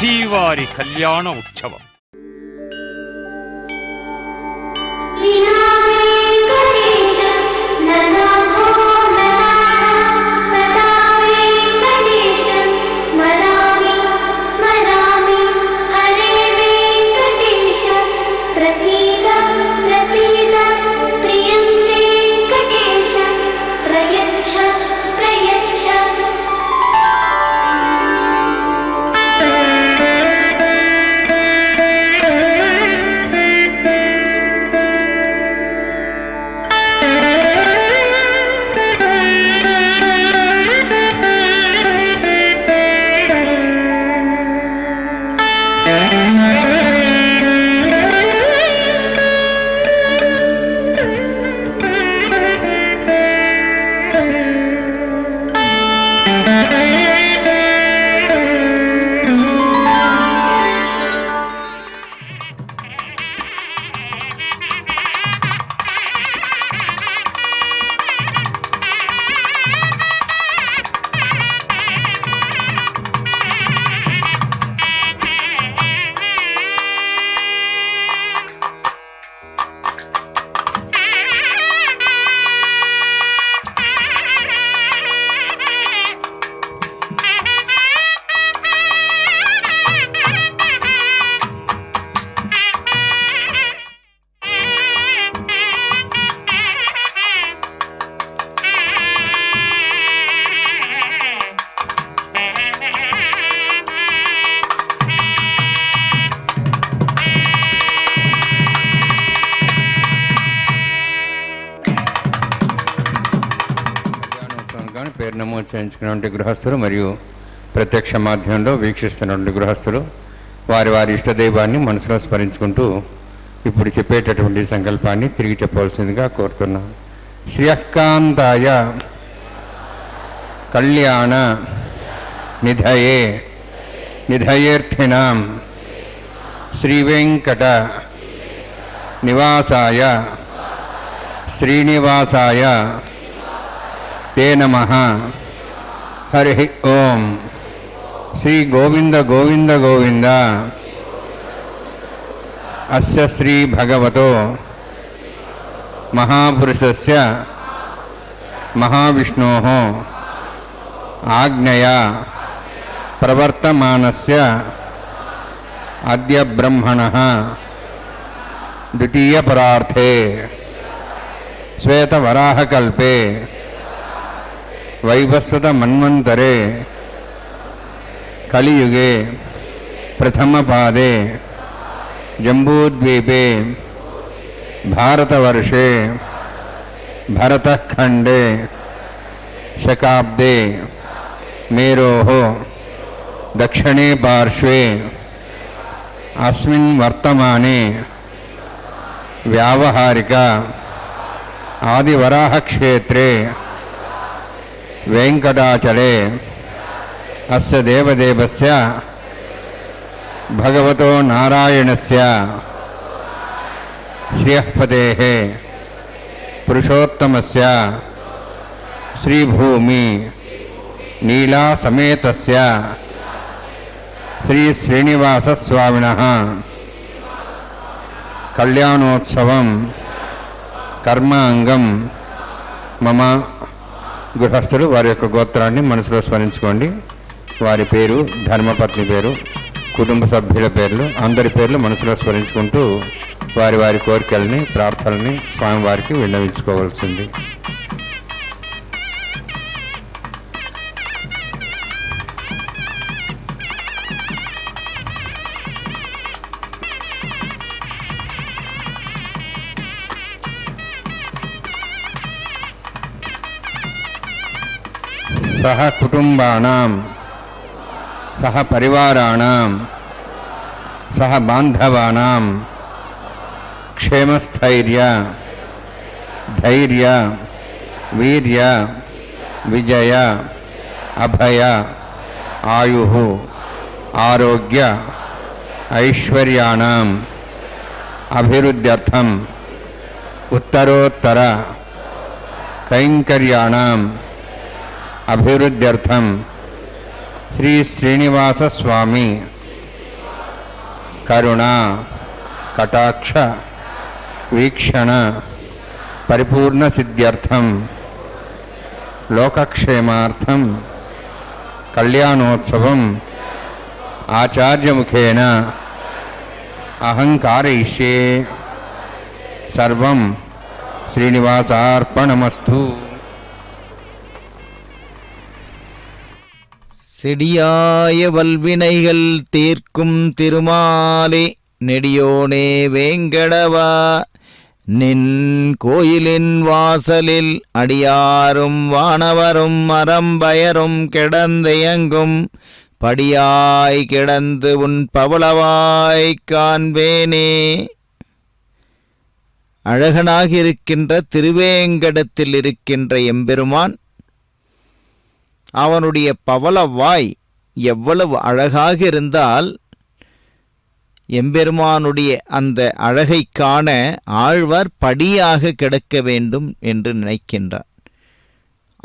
శ్రీవారి కళ్యాణ ఉత్సవం. పేరు నమోదు చేయించుకున్నటువంటి గృహస్థులు మరియు ప్రత్యక్ష మాధ్యమంలో వీక్షిస్తున్నటువంటి గృహస్థులు వారి వారి ఇష్టదైవాన్ని మనసులో స్మరించుకుంటూ ఇప్పుడు చెప్పేటటువంటి సంకల్పాన్ని తిరిగి చెప్పవలసిందిగా కోరుతున్నాం. శ్రియకాంతాయ కళ్యాణ నిధయే నిధయేర్థినాం శ్రీవేంకట నివాసాయ శ్రీనివాసాయ తే నమః. హరి ఓం. శ్రీ గోవింద గోవింద గోవింద. అస్య శ్రీ భగవతో మహాపురుషస్య మహావిష్ణోః ఆజ్ఞయా ప్రవర్తమానస్య అద్య బ్రహ్మణః ద్వితీయపరార్థే శ్వేతవరాహకల్పే వైవస్వత మన్వంతరే కలియుగే ప్రథమపాదే జంబూద్వీపే భారతవర్షే భరతఖండే శకాబ్దే మేరోః దక్షిణే పార్శ్వే అస్మిన్ వర్తమానే వ్యావహారిక ఆదివరాహక్షేత్రే వెంకటాచలే అస్య దేవదేవస్య భగవతో నారాయణస్య శ్రియఃపతేః పురుషోత్తమస్య శ్రీభూమి నీలా సమేతస్య శ్రీ శ్రీనివాసస్వామినః కళ్యాణోత్సవం కర్మాంగం మమ. గృహస్థులు వారి యొక్క గోత్రాన్ని మనసులో స్మరించుకోండి. వారి పేరు, ధర్మపత్ని పేరు, కుటుంబ సభ్యుల పేర్లు, అందరి పేర్లు మనసులో స్మరించుకుంటూ వారి వారి కోరికల్ని, ప్రార్థనల్ని స్వామివారికి విన్నవించుకోవాల్సింది. సహ కుటుంబానాం సహ పరివారాణాం సహ బాంధవానాం క్షేమస్థైర్య ధైర్య వీర్య విజయ అభయ ఆయుః ఆరోగ్య ఐశ్వర్యాణం అభివృద్ధ్యర్థం ఉత్తరోత్తర కైంకర్యాణం అభివృద్ధ్యర్థం శ్రీ శ్రీనివాస స్వామి కరుణ కటాక్ష వీక్షణ పరిపూర్ణ సిద్ధ్యర్థం లోకక్షేమార్థం కళ్యాణోత్సవం ఆచార్యముఖేన అహంకారయిష్యే సర్వం శ్రీనివాసార్పణమస్తు. செடியாய வல்வினைகள் தீர்க்கும் திருமாலே நெடியோனே வேங்கடவா நின் கோயிலின் வாசலில் அடியாரும் வானவரும் அறம்பயரும் கிடந்தயங்கும் படியாய் கிடந்து உன் பவளவாய் காண்பேனே. அழகனாக இருக்கின்ற திருவேங்கடத்தில் இருக்கின்ற எம்பெருமான் அவனுடைய பவளவாய் எவ்வளவு அழகாக இருந்தால் எம்பெருமானுடைய அந்த அழகை காண ஆழ்வார் படியாக கிடக்க வேண்டும் என்று நினைக்கின்றார்.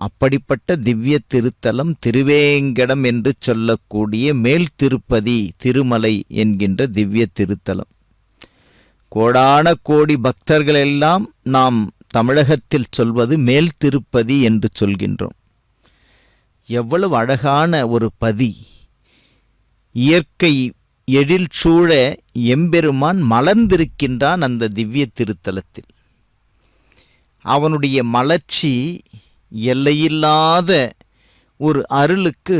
அப்படிப்பட்ட திவ்ய திருத்தலம் திருவேங்கடம் என்று சொல்லக்கூடிய மேல் திருப்பதி திருமலை என்கின்ற திவ்ய திருத்தலம். கோடான கோடி பக்தர்களெல்லாம் நாம் தமிழகத்தில் சொல்வது மேல் திருப்பதி என்று சொல்கின்றோம். எவ்வளவு அழகான ஒரு பதி! இயற்கை எழில் சூழ எம்பெருமான் மலர்ந்திருக்கின்றான் அந்த திவ்ய திருத்தலத்தில். அவனுடைய மலர்ச்சி எல்லையில்லாத ஒரு அருளுக்கு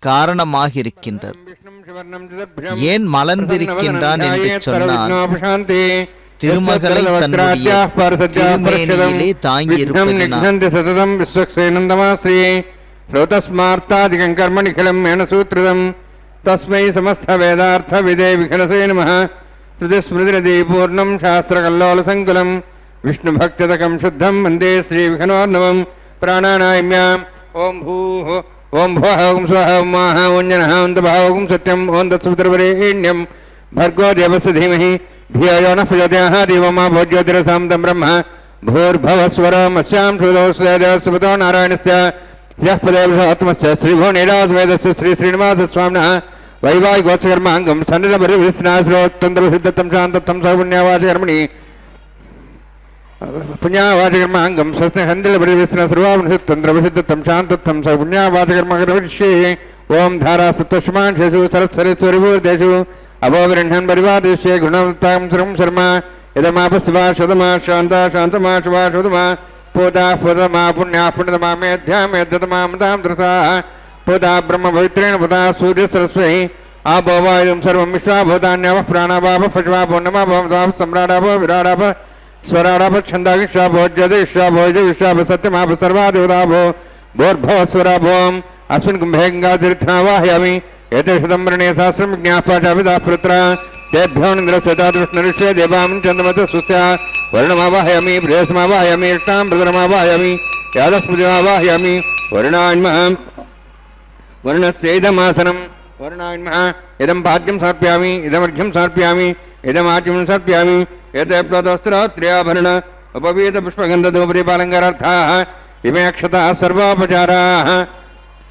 காரணமாக இருக்கின்றது. ஏன் மலர்ந்திருக்கின்றான் என்று சொன்னால் திருமகளை தன்னுடைய திருமேனியிலே தாங்கியிருப்பதினால் तस्मै समस्त वेदार्थ विदे विघनसे नमः. श्रुतिस्मृतिरदि पूर्णं शास्त्रकल्लोलसङ्कुलं विष्णुभक्तिदकं शुद्धं वन्दे श्रीविघ्नोर्नवं प्राणानायम्याम्. ओं भूः ओं भुवः ओं स्वः ओं माः ओं जनः ओं तपः ओं सत्यं ओं तत्सवितुर्वरेण्यं भर्गो देवस्य धीमहि धियो यो नः प्रचोदयात् देवो मा भोज्योतिरसां तं ब्रह्म भूर्भुवस्वरमस्यां श्रुतोऽस्य देवस्वतो नारायणस्य यः पदेवत्मस्य श्रीभुवनेरासवेदस्य श्री श्रीनिवासस्वामिनः वैवाहिकोत्सकर्माङ्गं सन्निधपरिविस्नाश्रोत्तन्द्रविशुद्धतं शान्तत्वं सौपुण्यावाचकर्मणि पुण्यावाचकर्माङ्गं स्वस्तिहन्दिलपरिविस्नाश्रुवावनुषुत्तन्द्रविशुद्धतं शान्तत्वं सौपुण्यावाचकर्मकर्मविष्ये ओं धारासत्त्वशमांशेषु सरत्सरित्सरिभूतेषु अभोविरह्णन् परिवादेशे गुणवत्तां सर्वं शर्मा यदमापस्वा शोदमा शान्ता शान्तमा शुभा शोदमा पूता पुतमा पुण्या पुण्यतमा मेध्या मेध्यतमा मतां द्रसा पूता ब्रह्म पवित्रेण पुता सूर्य सरस्वती आपो वायुं सर्वं विश्वाभूतान्यावः प्राणापाप पशुवापो नमापो सम्राडाप विराडाप स्वराडाप छन्दागिष्यापो जदिष्यापो जविष्याप सत्यमाप सर्वादेवतापो भोर्भवस्वरापोम् अस्मिन् कुम्भे गङ्गातीर्थमावाहयामि एते शतम्बरणे सहस्रं विज्ञापाचापिता पुत्र तेभ्यो निन्द्रस्यतादृष्णऋष्ये देवां चन्द्रमत सुस्त्या वर्णमावाहयामि प्रेयसमावाहयामि इष्टां प्रदरमावाहयामि यादस्मृतिमावाहयामि वर्णान्मः वर्णस्यैदमासनं वर्णान्मः इदं पाद्यं समर्पयामि इदमर्घ्यं समर्पयामि इदमाच्यं समर्पयामि एते प्लवस्त्रोत्र्याभरण उपवीतपुष्पगन्धधूपदीपालङ्कारार्थाः इमे अक्षताः सर्वोपचाराः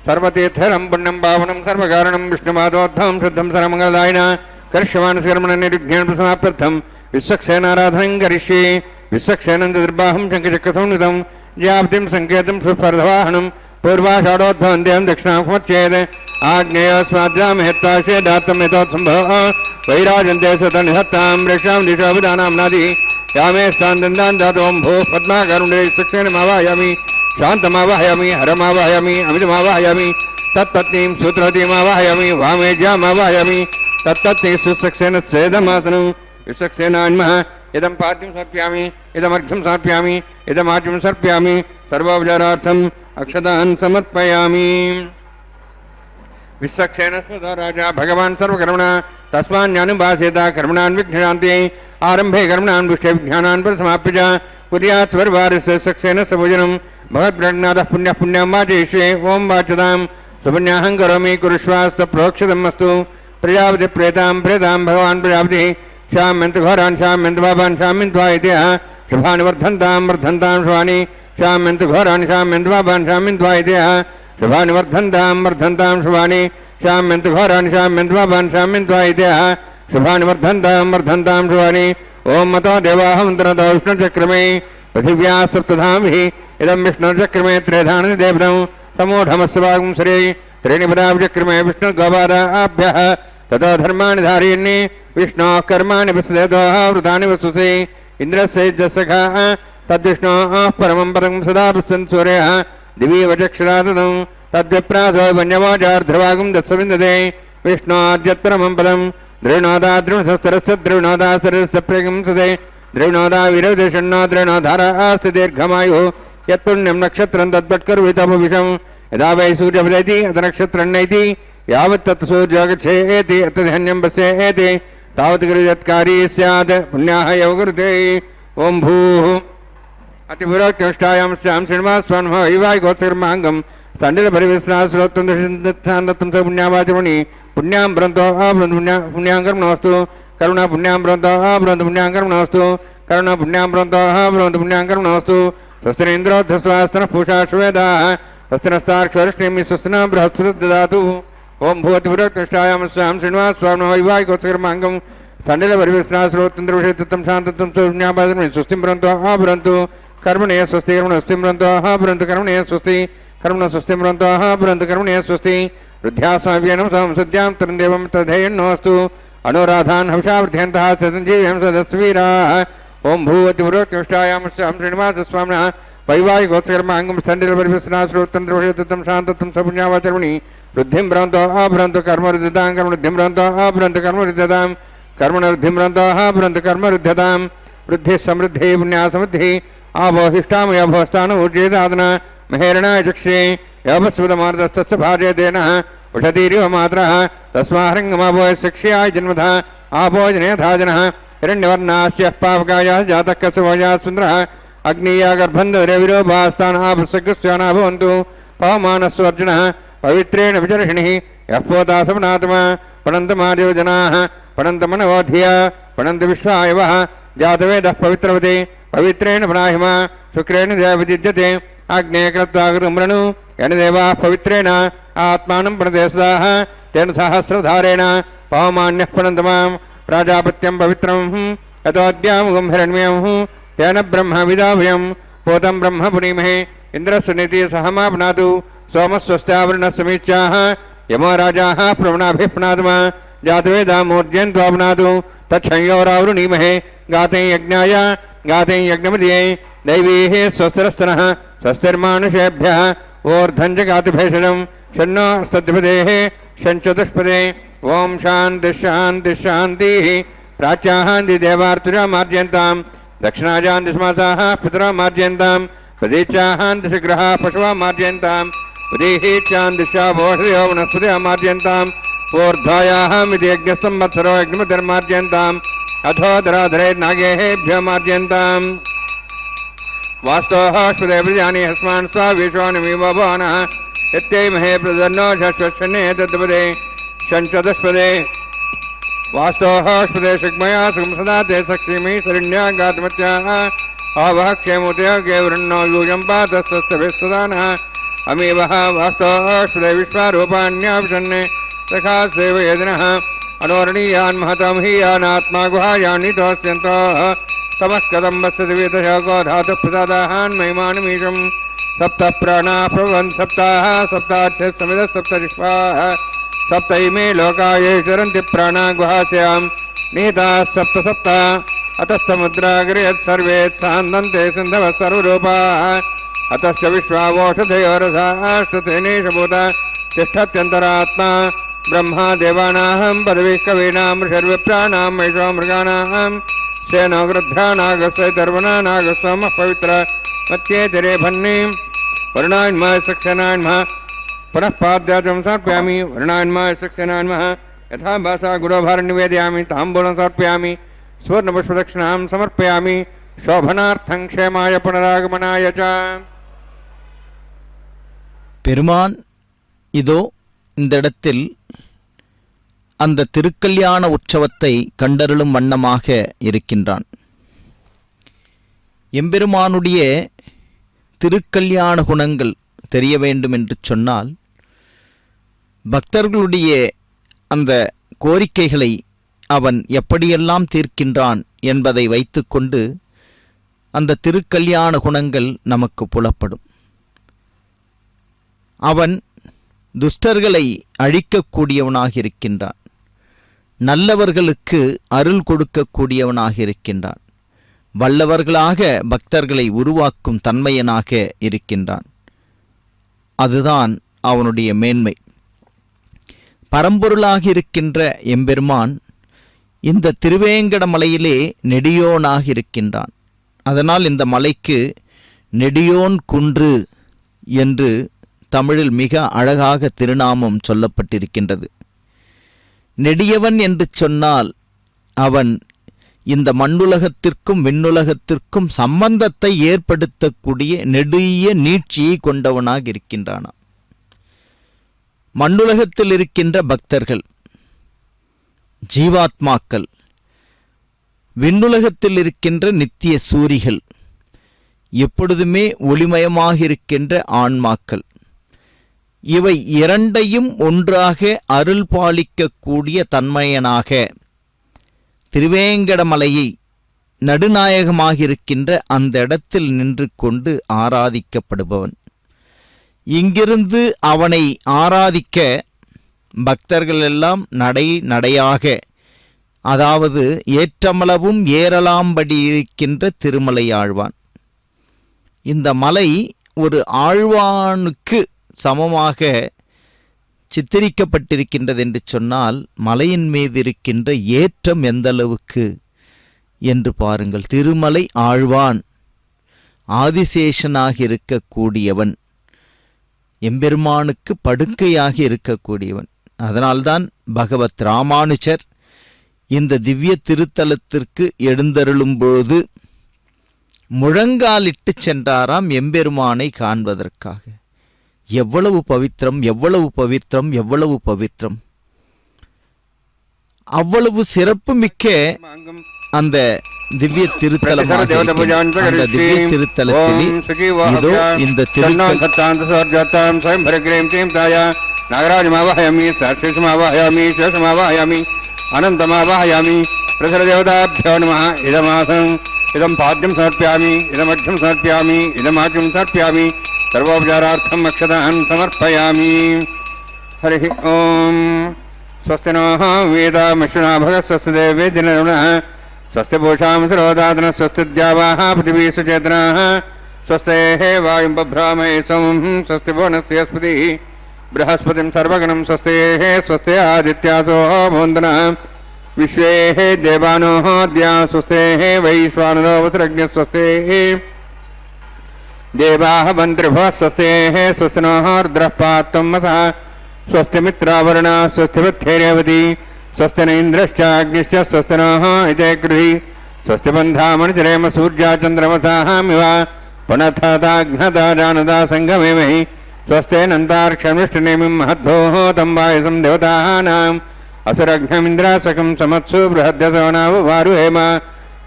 सर्वतीर्थरं पुण्यं पावनं सर्वकारणं विष्णुपादोद्भवं शुद्धं सर्वमङ्गलदायिना कर्ष्यमानस्कर्मणनिरुद्धेन प्रसमाप्त्यर्थं विश्वक्सेनाराधनं करिष्ये. विश्वक्सेनं दुर्बाहं शङ्खचक्रसंयुतं ज्याप्तिं सङ्केतं सुस्पर्धवाहनं पूर्वाषाढोद्भवं देहं दक्षिणामुपच्छेद आग्नेयस्माद्यामहेत्ताशे दात्तं यथोत्सम्भवः वैराजन्ते सतनिहत्तां वृक्षां दिशाभिधानाम्नादि यामे स्थान्दन्दान् दातों भूः पद्माकरुणे विश्वक्सेनमावाहयामि शान्तमावाहयामि हरमावाहयामि अमितमावाहयामि तत्पत्नीं सूत्रवतीमावाहयामि वामेज्यामावाहयामि तत्तत्ते सुसक्सेन सेदमासनं विश्वक्सेनान्मः इदं पाद्यं समर्पयामि इदमर्घ्यं समर्पयामि इदमाच्यं समर्पयामि सर्वोपचारार्थम् अक्षतान् समर्पयामि. विश्वक्सेनस्मृतो राजा भगवान् सर्वकर्मणा तस्मान्यानुभासेत कर्मणान् विघ्नशान्त्यै आरम्भे कर्मणान् पुष्टे विज्ञानान् परिसमाप्य च कुर्यात् स्वर्वारस्य सक्सेनस्य भोजनं भगवद्प्रज्ञातः पुण्यः पुण्यं वाचयिष्ये. ओं वाचतां सुपुण्याहं करोमि कुरुष्वास्तप्रोक्षितम् अस्तु. प्रजापति प्रेतां प्रेतां भगवान् प्रजापतिः श्याम्यन्तु घोरान् श्याम्यन्तु पापान् श्याम्यन्त्वा इति शुभानि वर्धन्तां वर्धन्तां शुभानि श्याम्यन्तु घोरान् श्याम्यन्तु पापान् श्याम्यन्त्वा इति शुभानि वर्धन्तां वर्धन्तां शुभानि श्याम्यन्तु घोरान् श्याम्यन्तु पापान् श्याम्यन्त्वा इति शुभानि वर्धन्तां शुभानि ओम मतो देवाः मन्त्रतो विष्णुचक्रमे पृथिव्या सप्तधाभिः इदं विष्णुचक्रमे त्रेधानि देवतं तमोढमस्य वागुंसरे त्रीणि पदाभिचक्रमे विष्णुगोपादाभ्यः ततो धर्माणि धारयन्नि विष्णोः कर्माणि वसुदेवः वृतानि वसुषे इन्द्रस्य जसखः तद्विष्णोः परमं पदं सदा पश्यन् सूर्यः दिवि वचक्षुराततं तद्विप्रासो वन्यवाचार्ध्रवागं दत्सविन्दते विष्णोऽद्यत्परमं पदं द्रविणोदा द्रविणशस्त्रस्य द्रविणोदा शरीरस्य प्रगंसते द्रविणोदा विरवदेशन्नो द्रविणोधारास्ति दीर्घमायुः यत्पुण्यं नक्षत्रं तद्वट्करुवितपविशं यदा वै सूर्यपदेति अथ नक्षत्रं नैति यावत् तत् सूर्योगच्छेति तद्धन्यं पश्येति तावत् गुरुयत्कारी स्यात् पुण्याः एव कुरुते ओं भूः अतिपुरोक्तिष्ठायां स्यां श्रीनिवासस्वामिवायुगोत्सकर्माङ्गं तण्डिलपरिविश्रास्रोत्तं स पुण्यावाचमणि पुण्यां ब्रन्तो पुण्यां कर्मणोऽस्तु करुणा पुण्यां ब्रन्तो पुण्यां कर्मणोऽस्तु करुणा पुण्यां ब्रन्तो पुण्यां कर्मणोऽस्तु स्वस्तिरेन्द्रोद्धस्वास्तनः पूषा श्वेदाः स्वस्तिनस्तार्क्ष्वरिष्णेमि स्वस्तिना बृहस्पति ददातु ओं भूतिपुरोक्तिष्ठायां स्यां श्रीनिवासस्वामिवायुगोत्सकर्माङ्गं तण्डिलपरिविश्रास्रोत्तं शान्तत्वं पुण्यावाचमणि स्वस्तिं ब्रन्तो ब्रन्तु कर्मणे स्वस्ति कर्मण स्वस्ति ब्रन्तो ब्रन्तु कर्मणे स्वस्ति कर्मण स्वस्ति ब्रन्तो ब्रन्तु कर्मणे स्वस्ति वृद्ध्यास्माभियनं संसद्यां तरुणदेवं तद्धेयन्नोऽस्तु अनुराधान् हंसावृद्ध्यन्तः सतञ्जीवं सदस्वीराः ओं भूवतिपुरोक्तिष्ठायां स्यां श्रीनिवासस्वामिनः वैवाहिकोत्सकर्माङ्गं तण्डिलपरिविश्रास्रोत्तं शान्तत्वं सपुण्यावाचर्मणि वृद्धिं ब्रन्तो ब्रन्तु कर्मरुद्धतां कर्मवृद्धिं ब्रन्तो ब्रन्तु कर्मरुद्धतां कर्मणवृद्धिं ब्रन्तो ब्रन्तु कर्मरुद्धतां वृद्धिः समृद्धिः पुण्या समृद्धिः आभोहिष्टामयोभोस्तान ऊर्जेदादन महेरणाय चक्षे योपस्वतमार्दस्तस्य भाजयतेनः उषतीरिव मात्रः तस्माहरङ्गमाभोय शिक्ष्याय जन्मथा आभोजने धाजनः हिरण्यवर्णास्यः पावकायाः जातः कसवोजाः सुन्दरः अग्नीया गर्भन्धरविरोभास्तान आभृसकृस्याना भवन्तु पवमानस्वर्जुनः पवित्रेण विचर्षिणिः यः पोतासपनात्मा पणन्तमादेव जनाः पणन्तमनवोधिया पणन्त विश्वायवः जातवेदः पवित्रवते पवित्रेण प्राहिमा शुक्रेण देवविद्यते आग्नेय कृत्वागृमृणु येन देवाः पवित्रेण आत्मानं प्रणदेशदाः तेन सहस्रधारेण पवमान्यः पणन्तमां प्राजापत्यं पवित्रं यतोऽद्यामुगं हिरण्मयं तेन ब्रह्म विदाभयं पोतं ब्रह्म पुनीमहे इन्द्रस्य नीतिः सहमाप्नातु सोमस्वस्त्यावृणः समीच्याः यमो राजाः प्रवणाभिः प्नात्मा जातवेदा मूर्जयन्त्वाप्नातु तच्छंयोरावृणीमहे गाते यज्ञाय गाते यज्ञमदिये दैवीः स्वस्तिरस्तनः स्वस्तिर्मानुषेभ्यः ऊर्ध्वञ्च गातुभेषजं षण्णो सद्भिदेः षञ्चतुष्पदे ओं शान्तिः शान्तिः शान्तिः प्राच्याहान्ति देवार्तुजा मार्जयन्तां दक्षिणाजान्ति समासाः पितरा मार्जयन्तां प्रदीचाहान्ति शिग्रहाः पशवः मार्जयन्तां प्रदीहीच्यान्दिशा भोषयो वनस्पतिः मार्जयन्तां ऊर्ध्वायाः मिति यज्ञसंवत्सरो यज्ञमतिर्मार्जयन्ताम् अथोदराधरे नागेभ्यो मार्जयन्ताम् वास्तोः स्पदेवजानि हस्मान् स्वाविश्वानिमिव भवानः यत्यै महे प्रदन्नो शश्वशने तद्पदे षञ्चतुष्पदे वास्तोः स्पदे शिग्मया सुखं सदा ते सक्षिमि शरण्या गातमत्याः आवः क्षेमोदय गेवृण्णो यूयं पातस्तभिस्तदानः अमीवः वास्तोः स्पदे विश्वारूपाण्याविषन्ने सखा सेवयदिनः अनोरणीयान् महतं हि यानात्मा गुहायान्नितोऽस्यन्तः तमः कदम्बस्य दिवेतशोको धातुः प्रसादाहान् महिमानमीशं सप्त प्राणाः प्रभवन् सप्ताः सप्ताक्षः समिदः सप्तजिह्वाः सप्त इमे लोकाये चरन्ति प्राणा गुहास्यां निहिताः सप्त सप्त अतः समुद्राग्रे सर्वे सान्दन्ते सिन्धवः सर्वरूपाः अतश्च विश्वावोषधयोरसाष्टतेनेशभूता तिष्ठत्यन्तरात्मा ब्रह्मा देवानां पदवीः कवीनां ऋषर्विप्राणां महिषो मृगाणां सेनो गृध्रा नागस्वैतर्वणा नागस्वमः पवित्र मत्येतिरे भन्नीं वर्णान्मः सक्सेनान्मः पुनः पाद्याचं समर्पयामि वर्णान्मः सक्सेनान्मः यथा भाषा गुरोभारं निवेदयामि ताम्बूलं समर्पयामि सुवर्णपुष्पदक्षिणां समर्पयामि शोभनार्थं क्षेमाय पुनरागमनाय च பெருமான் இதோ இந்த இடத்தில் அந்த திருக்கல்யாண உற்சவத்தை கண்டருளும் வண்ணமாக இருக்கின்றான். எம்பெருமானுடைய திருக்கல்யாண குணங்கள் தெரிய வேண்டும் என்று சொன்னால் பக்தர்களுடைய அந்த கோரிக்கைகளை அவன் எப்படியெல்லாம் தீர்க்கின்றான் என்பதை வைத்துக்கொண்டு அந்த திருக்கல்யாண குணங்கள் நமக்கு புலப்படும். அவன் துஷ்டர்களை அழிக்கக்கூடியவனாக இருக்கின்றான். நல்லவர்களுக்கு அருள் கொடுக்கக்கூடியவனாக இருக்கின்றான். வல்லவர்களாக பக்தர்களை உருவாக்கும் தன்மையனாக இருக்கின்றான். அதுதான் அவனுடைய மேன்மை. பரம்பொருளாக இருக்கின்ற எம்பெருமான் இந்த திருவேங்கடமலையிலே நெடியோனாக இருக்கின்றான். அதனால் இந்த மலைக்கு நெடியோன் குன்று என்று தமிழில் மிக அழகாக திருநாமம் சொல்லப்பட்டிருக்கின்றது. நெடியவன் என்று சொன்னால் அவன் இந்த மண்ணுலகத்திற்கும் விண்ணுலகத்திற்கும் சம்பந்தத்தை ஏற்படுத்தக்கூடிய நெடிய நீட்சியை கொண்டவனாக இருக்கின்றானாம். மண்ணுலகத்தில் இருக்கின்ற பக்தர்கள், ஜீவாத்மாக்கள், விண்ணுலகத்தில் இருக்கின்ற நித்திய சூரிகள், எப்பொழுதுமே ஒளிமயமாக இருக்கின்ற ஆன்மாக்கள், இவை இரண்டையும் ஒன்றாக அருள் பாலிக்கக்கூடிய தன்மையனாக திருவேங்கடமலையை நடுநாயகமாக இருக்கின்ற அந்த இடத்தில் நின்று கொண்டு ஆராதிக்கப்படுபவன். இங்கிருந்து அவனை ஆராதிக்க பக்தர்கள் எல்லாம் நடையாக, அதாவது ஏற்றமளவும் ஏறலாம்படி இருக்கின்ற திருமலை ஆழ்வான். இந்த மலை ஒரு ஆழ்வானுக்கு சமமாக சித்தரிக்கப்பட்டிருக்கின்றது என்று சொன்னால் மலையின் மீது இருக்கின்ற ஏற்றம் எந்தளவுக்கு என்று பாருங்கள். திருமலை ஆழ்வான் ஆதிசேஷனாக இருக்கக்கூடியவன், எம்பெருமானுக்கு படுக்கையாக இருக்கக்கூடியவன். அதனால்தான் பகவத் ராமானுஜர் இந்த திவ்ய திருத்தலத்திற்கு எழுந்தருளும் பொழுது முழங்காலிட்டு சென்றாராம் எம்பெருமானை காண்பதற்காக. எவ்வளவு பவித்திரம், எவ்வளவு பவித்திரம், எவ்வளவு பவித்திரம்! அவ்வளவு சிறப்பு மிக்க அந்த திவ்ய திருத்தலம். அந்த திவ்ய திருத்தலத்தில் இதோ இந்த அனந்தமாவாயாமி பிரசரதேவதாभ्यो नमः. இதமாசம் இதம் பாத்யம் சமர்ப்பயாமி, இதமர்घ्यं சமர்ப்பயாமி, இதமாத்யம் சமர்ப்பயாமி, सर्वोपचारार्थम अक्षतान् समर्पयामि. हरिः ओम्. स्वस्ति नः वेदामश्विना भगः स्वस्ति देवे दिनरुणः स्वस्ति पूषां सरोदातनः स्वस्ति द्यावाः पृथिवी सुचेतनाः स्वस्तेः वायुं बभ्रामहे सोमं स्वस्ति भुवनस्य स्पतिः बृहस्पतिं सर्वगणं स्वस्तेः स्वस्ति आदित्यासो भवन्तनः विश्वेः देवानो द्या स्वस्तेः वैश्वानरो वसुरज्ञः स्वस्तेः देवाः मन्त्रिभः स्वस्तेः स्वस्ति नः रुद्रः पात्वं वसः स्वस्ति मित्रावरुणः स्वस्ति वृद्धेरेवती स्वस्ति न इन्द्रश्चाग्निश्च स्वस्ति नः इते गृही स्वस्ति बन्धामणिचरेम सूर्या चन्द्रमसामिव पुनःताघ्नता जानता सङ्गमेमहि स्वस्ते नन्तार्क्षमिष्टनेमिं महद्भोः तं वायसं देवतानाम् असुरघ्नमिन्द्रासकं समत्सु बृहद्यसवनाववारुहेम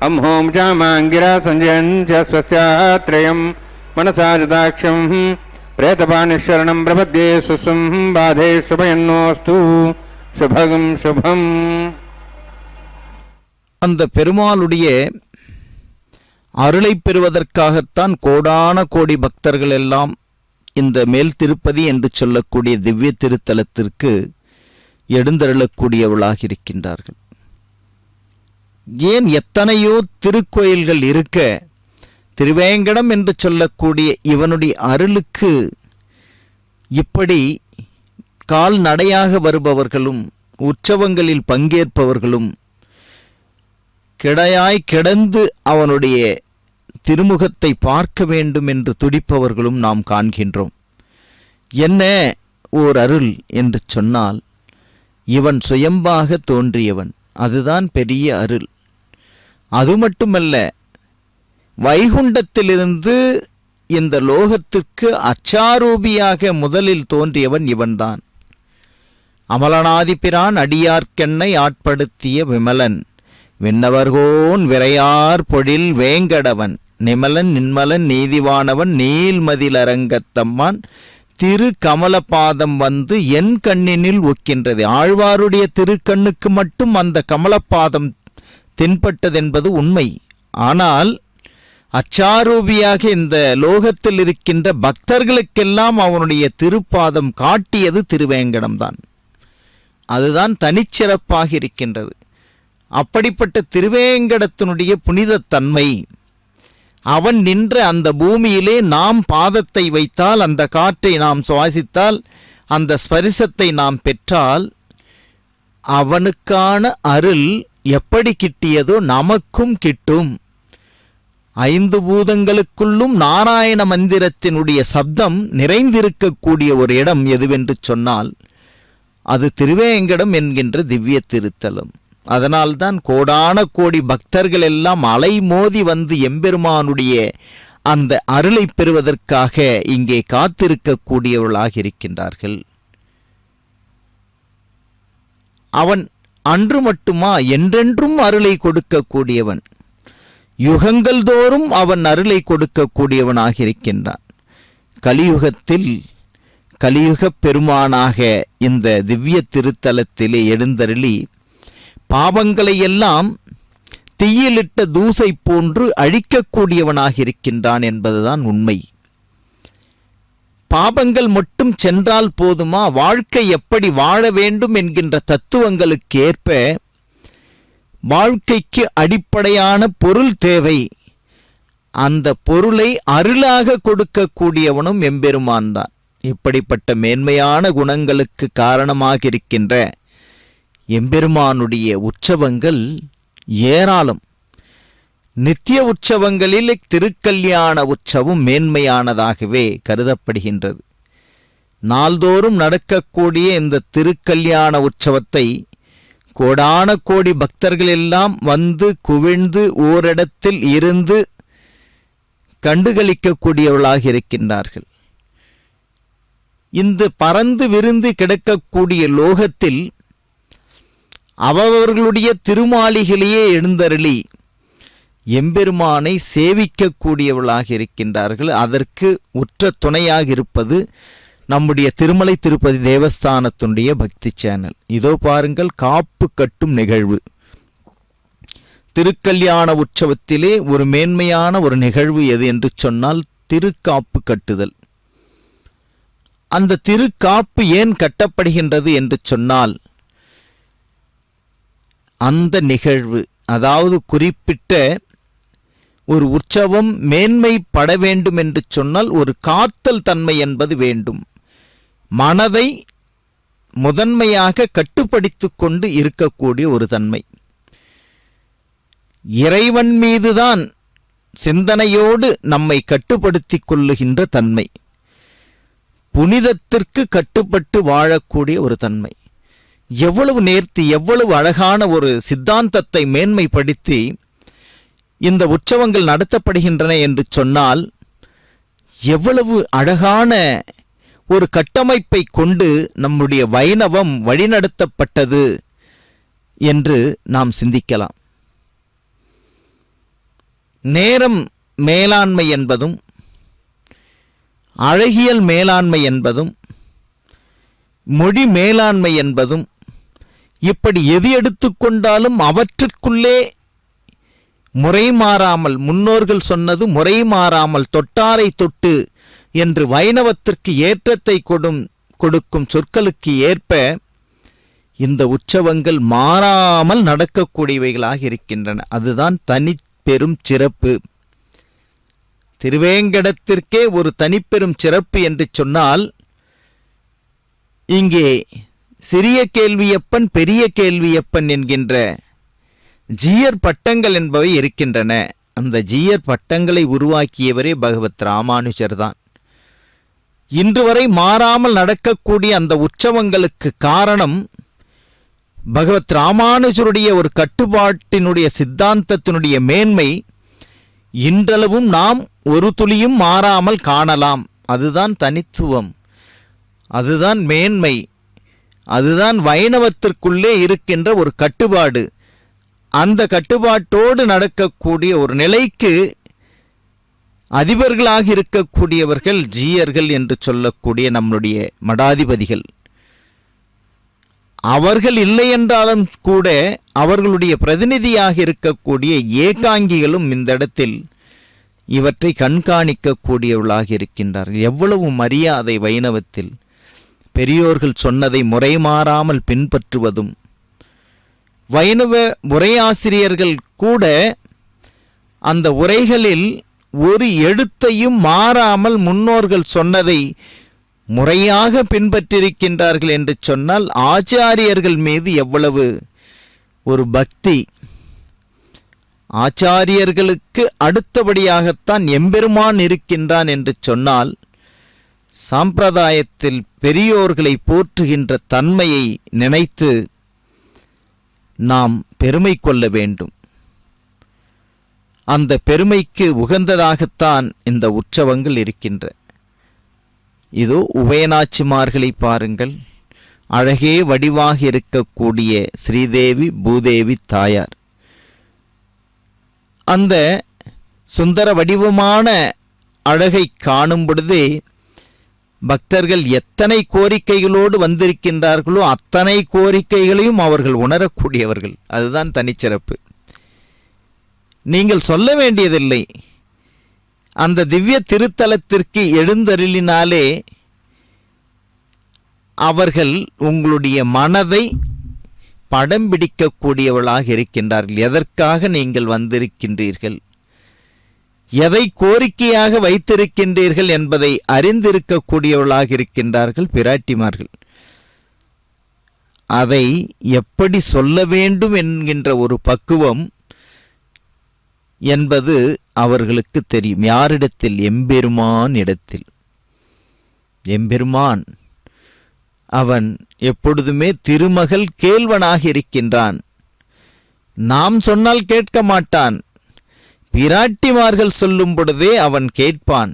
अम्हों चामाङ्गिरा सञ्जयन् च स्वस्त्यात्रयम् मनसा जदाक्षं प्रेतपानिशरणं प्रपद्ये सुसुं बाधे शुभयन्नोस्तु शुभगं शुभम्. அந்த பெருமாளுடைய அருளை பெறுவதற்காகத்தான் கோடான கோடி பக்தர்கள் எல்லாம் இந்த மேல் திருப்பதி என்று சொல்லக்கூடிய திவ்ய திருத்தலத்திற்கு எழுந்தருளக்கூடியவளாக இருக்கின்றார்கள். ஏன் எத்தனையோ திருக்கோயில்கள் இருக்க திருவேங்கடம் என்று சொல்லக்கூடிய இவனுடைய அருளுக்கு இப்படி கால்நடையாக வருபவர்களும் உற்சவங்களில் பங்கேற்பவர்களும் கிடையாய் கிடந்து அவனுடைய திருமுகத்தை பார்க்க வேண்டும் என்று துடிப்பவர்களும் நாம் காண்கின்றோம். என்ன ஓர் அருள் என்று சொன்னால் இவன் சுயம்பாக தோன்றியவன், அதுதான் பெரிய அருள். அது மட்டுமல்ல, வைகுண்டத்திலிருந்து இந்த லோகத்திற்கு அச்சாரூபியாக முதலில் தோன்றியவன் இவன்தான். அமலனாதிபிரான் அடியார்க்கென்னை ஆட்படுத்திய விமலன் விண்ணவர்கோன் விரையார் பொழில் வேங்கடவன் நிமலன் நின்மலன் நீதிவானவன் நீல்மதிலரங்கத்தம்மான் திரு கமலபாதம் வந்து என் கண்ணினில் ஒக்கின்றது. ஆழ்வாருடைய திருக்கண்ணுக்கு மட்டும் அந்த கமலபாதம் தென்பட்டதென்பது உண்மை. ஆனால் அச்சாரூபியாக இந்த லோகத்தில் இருக்கின்ற பக்தர்களுக்கெல்லாம் அவனுடைய திருப்பாதம் காட்டியது திருவேங்கடம்தான். அதுதான் தனிச்சிறப்பாக இருக்கின்றது. அப்படிப்பட்ட திருவேங்கடத்தினுடைய புனிதத்தன்மை, அவன் நின்ற அந்த பூமியிலே நாம் பாதத்தை வைத்தால், அந்த காற்றை நாம் சுவாசித்தால், அந்த ஸ்பரிசத்தை நாம் பெற்றால், அவனுக்கான அருள் எப்படி கிட்டியதோ நமக்கும் கிட்டும். 5 பூதங்களுக்குள்ளும் நாராயண மந்திரத்தினுடைய சப்தம் நிறைந்திருக்கக்கூடிய ஒரு இடம் எதுவென்று சொன்னால் அது திருவேங்கடம் என்கின்ற திவ்ய திருத்தலம். அதனால்தான் கோடான கோடி பக்தர்கள் எல்லாம் அலை மோதி வந்து எம்பெருமானுடைய அந்த அருளை பெறுவதற்காக இங்கே காத்திருக்கக்கூடியவர்களாக இருக்கின்றார்கள். அவன் அன்று மட்டுமா, என்றென்றும் அருளை கொடுக்கக்கூடியவன். யுகங்கள் தோறும் அவன் அருளை கொடுக்கக்கூடியவனாக இருக்கின்றான். கலியுகத்தில் கலியுகப் பெருமானாக இந்த திவ்ய திருத்தலத்திலே எழுந்தருளி பாவங்களை எல்லாம் தீயிலிட்ட தூசை போன்று அழிக்கக்கூடியவனாக இருக்கின்றான் என்பதுதான் உண்மை. பாவங்கள் மட்டும் சென்றால் போதுமா? வாழ்க்கை எப்படி வாழ வேண்டும் என்கின்ற தத்துவங்களுக்கு ஏற்ப வாழ்க்கைக்கு அடிப்படையான பொருள் தேவை. அந்த பொருளை அருளாக கொடுக்கக்கூடியவனும் எம்பெருமான் தான். இப்படிப்பட்ட மேன்மையான குணங்களுக்கு காரணமாக இருக்கின்ற எம்பெருமானுடைய உற்சவங்கள் ஏராளம். நித்திய உற்சவங்களில் திருக்கல்யாண உற்சவம் மேன்மையானதாகவே கருதப்படுகின்றது. நாள்தோறும் நடக்கக்கூடிய இந்த திருக்கல்யாண உற்சவத்தை கோடான கோடி பக்தர்கள் எல்லாம் வந்து குவிழ்ந்து ஓரிடத்தில் இருந்து கண்டுகளிக்கக்கூடியவர்களாக இருக்கின்றார்கள். இந்த பறந்து விரிந்து கிடக்கக்கூடிய லோகத்தில் அவர்களுடைய திருமாளிகளையே எழுந்தருளி எம்பெருமானை சேவிக்கக்கூடியவர்களாக இருக்கின்றார்கள். அதற்கு உற்ற துணையாக இருப்பது நம்முடைய திருமலை திருப்பதி தேவஸ்தானத்தினுடைய பக்தி சேனல். இதோ பாருங்கள், காப்பு கட்டும் நிகழ்வு. திருக்கல்யாண உற்சவத்திலே ஒரு மேன்மையான ஒரு நிகழ்வு எது என்று சொன்னால் திருக்காப்பு கட்டுதல். அந்த திருக்காப்பு ஏன் கட்டப்படுகின்றது என்று சொன்னால், அந்த நிகழ்வு, அதாவது குறிப்பிட்ட ஒரு உற்சவம் மேன்மைப்பட வேண்டும் என்று சொன்னால் ஒரு காத்தல் தன்மை என்பது வேண்டும். மனதை முதன்மையாக கட்டுப்படுத்தி கொண்டு இருக்கக்கூடிய ஒரு தன்மை. இறைவன் மீதுதான் சிந்தனையோடு நம்மை கட்டுப்படுத்தி கொள்ளுகின்ற தன்மை. புனிதத்திற்கு கட்டுப்பட்டு வாழக்கூடிய ஒரு தன்மை. எவ்வளவு நேர்த்தி, எவ்வளவு அழகான ஒரு சித்தாந்தத்தை மேன்மைப்படுத்தி இந்த உற்சவங்கள் நடத்தப்படுகின்றன என்று சொன்னால், எவ்வளவு அழகான ஒரு கட்டமைப்பை கொண்டு நம்முடைய வைணவம் வழிநடத்தப்பட்டது என்று நாம் சிந்திக்கலாம். நேரம் மேலாண்மை என்பதும் அழகியல் மேலாண்மை என்பதும் மொழி மேலாண்மை என்பதும் இப்படி எது எடுத்துக்கொண்டாலும் அவற்றுக்குள்ளே முறை மாறாமல், முன்னோர்கள் சொன்னது முறை மாறாமல் தொட்டாரை தொட்டு என்று வைணவத்திற்கு ஏற்றத்தை கொடுக்கும் சொற்களுக்கு ஏற்ப இந்த உற்சவங்கள் மாறாமல் நடக்கக்கூடியவைகளாக இருக்கின்றன. அதுதான் தனி பெரும் சிறப்பு. திருவேங்கடத்திற்கே ஒரு தனிப்பெரும் சிறப்பு என்று சொன்னால், இங்கே சிறிய கேள்வியப்பன் பெரிய கேள்வியப்பன் என்கின்ற ஜீயர் பட்டங்கள் என்பவை இருக்கின்றன. அந்த ஜீயர் பட்டங்களை உருவாக்கியவரே பகவத் ராமானுஜர் தான். இன்று வரை மாறாமல் நடக்கக்கூடிய அந்த உற்சவங்களுக்கு காரணம் பகவத் ராமானுஜருடைய ஒரு கட்டுப்பாட்டினுடைய சித்தாந்தத்தினுடைய மேன்மை இன்றளவும் நாம் ஒரு துளியும் மாறாமல் காணலாம். அதுதான் தனித்துவம், அதுதான் மேன்மை, அதுதான் வைணவத்திற்குள்ளே இருக்கின்ற ஒரு கட்டுப்பாடு. அந்த கட்டுப்பாட்டோடு நடக்கக்கூடிய ஒரு நிலைக்கு அதிபர்களாக இருக்கக்கூடியவர்கள் ஜீயர்கள் என்று சொல்லக்கூடிய நம்முடைய மடாதிபதிகள். அவர்கள் இல்லை என்றாலும் கூட அவர்களுடைய பிரதிநிதியாக இருக்கக்கூடிய ஏகாங்கிகளும் இந்த இடத்தில் இவற்றை கண்காணிக்கக்கூடியவர்களாக இருக்கின்றார்கள். எவ்வளவு மரியாதை வைணவத்தில்! பெரியோர்கள் சொன்னதை முறைமாறாமல் பின்பற்றுவதும், வைணவ உரையாசிரியர்கள் கூட அந்த உரைகளில் ஒரு எழுத்தையும் மாறாமல் முன்னோர்கள் சொன்னதை முறையாக பின்பற்றியிருக்கின்றார்கள் என்று சொன்னால் ஆச்சாரியர்கள் மீது எவ்வளவு ஒரு பக்தி! ஆச்சாரியர்களுக்கு அடுத்தபடியாகத்தான் எம்பெருமான் இருக்கின்றான் என்று சொன்னால் சாம்பிரதாயத்தில் பெரியோர்களை போற்றுகின்ற தன்மையை நினைத்து நாம் பெருமை கொள்ள வேண்டும். அந்த பெருமைக்கு உகந்ததாகத்தான் இந்த உற்சவங்கள் இருக்கின்ற. இதோ உபயநாச்சிமார்களை பாருங்கள். அழகே வடிவாக இருக்கக்கூடிய ஸ்ரீதேவி பூதேவி தாயார். அந்த சுந்தர வடிவமான அழகை காணும் பொழுதே பக்தர்கள் எத்தனை கோரிக்கைகளோடு வந்திருக்கின்றார்களோ அத்தனை கோரிக்கைகளையும் அவர்கள் உணரக்கூடியவர்கள். அதுதான் தனிச்சிறப்பு. நீங்கள் சொல்ல வேண்டியதில்லை. அந்த திவ்ய திருத்தலத்திற்கு எழுந்தருளினாலே அவர்கள் உங்களுடைய மனதை படம் பிடிக்கக்கூடியவர்களாக இருக்கின்றார்கள். எதற்காக நீங்கள் வந்திருக்கின்றீர்கள், எதை கோரிக்கையாக வைத்திருக்கின்றீர்கள் என்பதை அறிந்திருக்கக்கூடியவர்களாக இருக்கின்றார்கள் பிராட்டிமார்கள். அதை எப்படி சொல்ல வேண்டும் என்கின்ற ஒரு பக்குவம் என்பது அவர்களுக்கு தெரியும். யாரிடத்தில்? எம்பெருமான் இடத்தில். எம்பெருமான் அவன் எப்பொழுதுமே திருமகள் கேள்வனாக இருக்கின்றான். நாம் சொன்னால் கேட்க மாட்டான். பிராட்டிமார்கள் சொல்லும் பொழுதே அவன் கேட்பான்.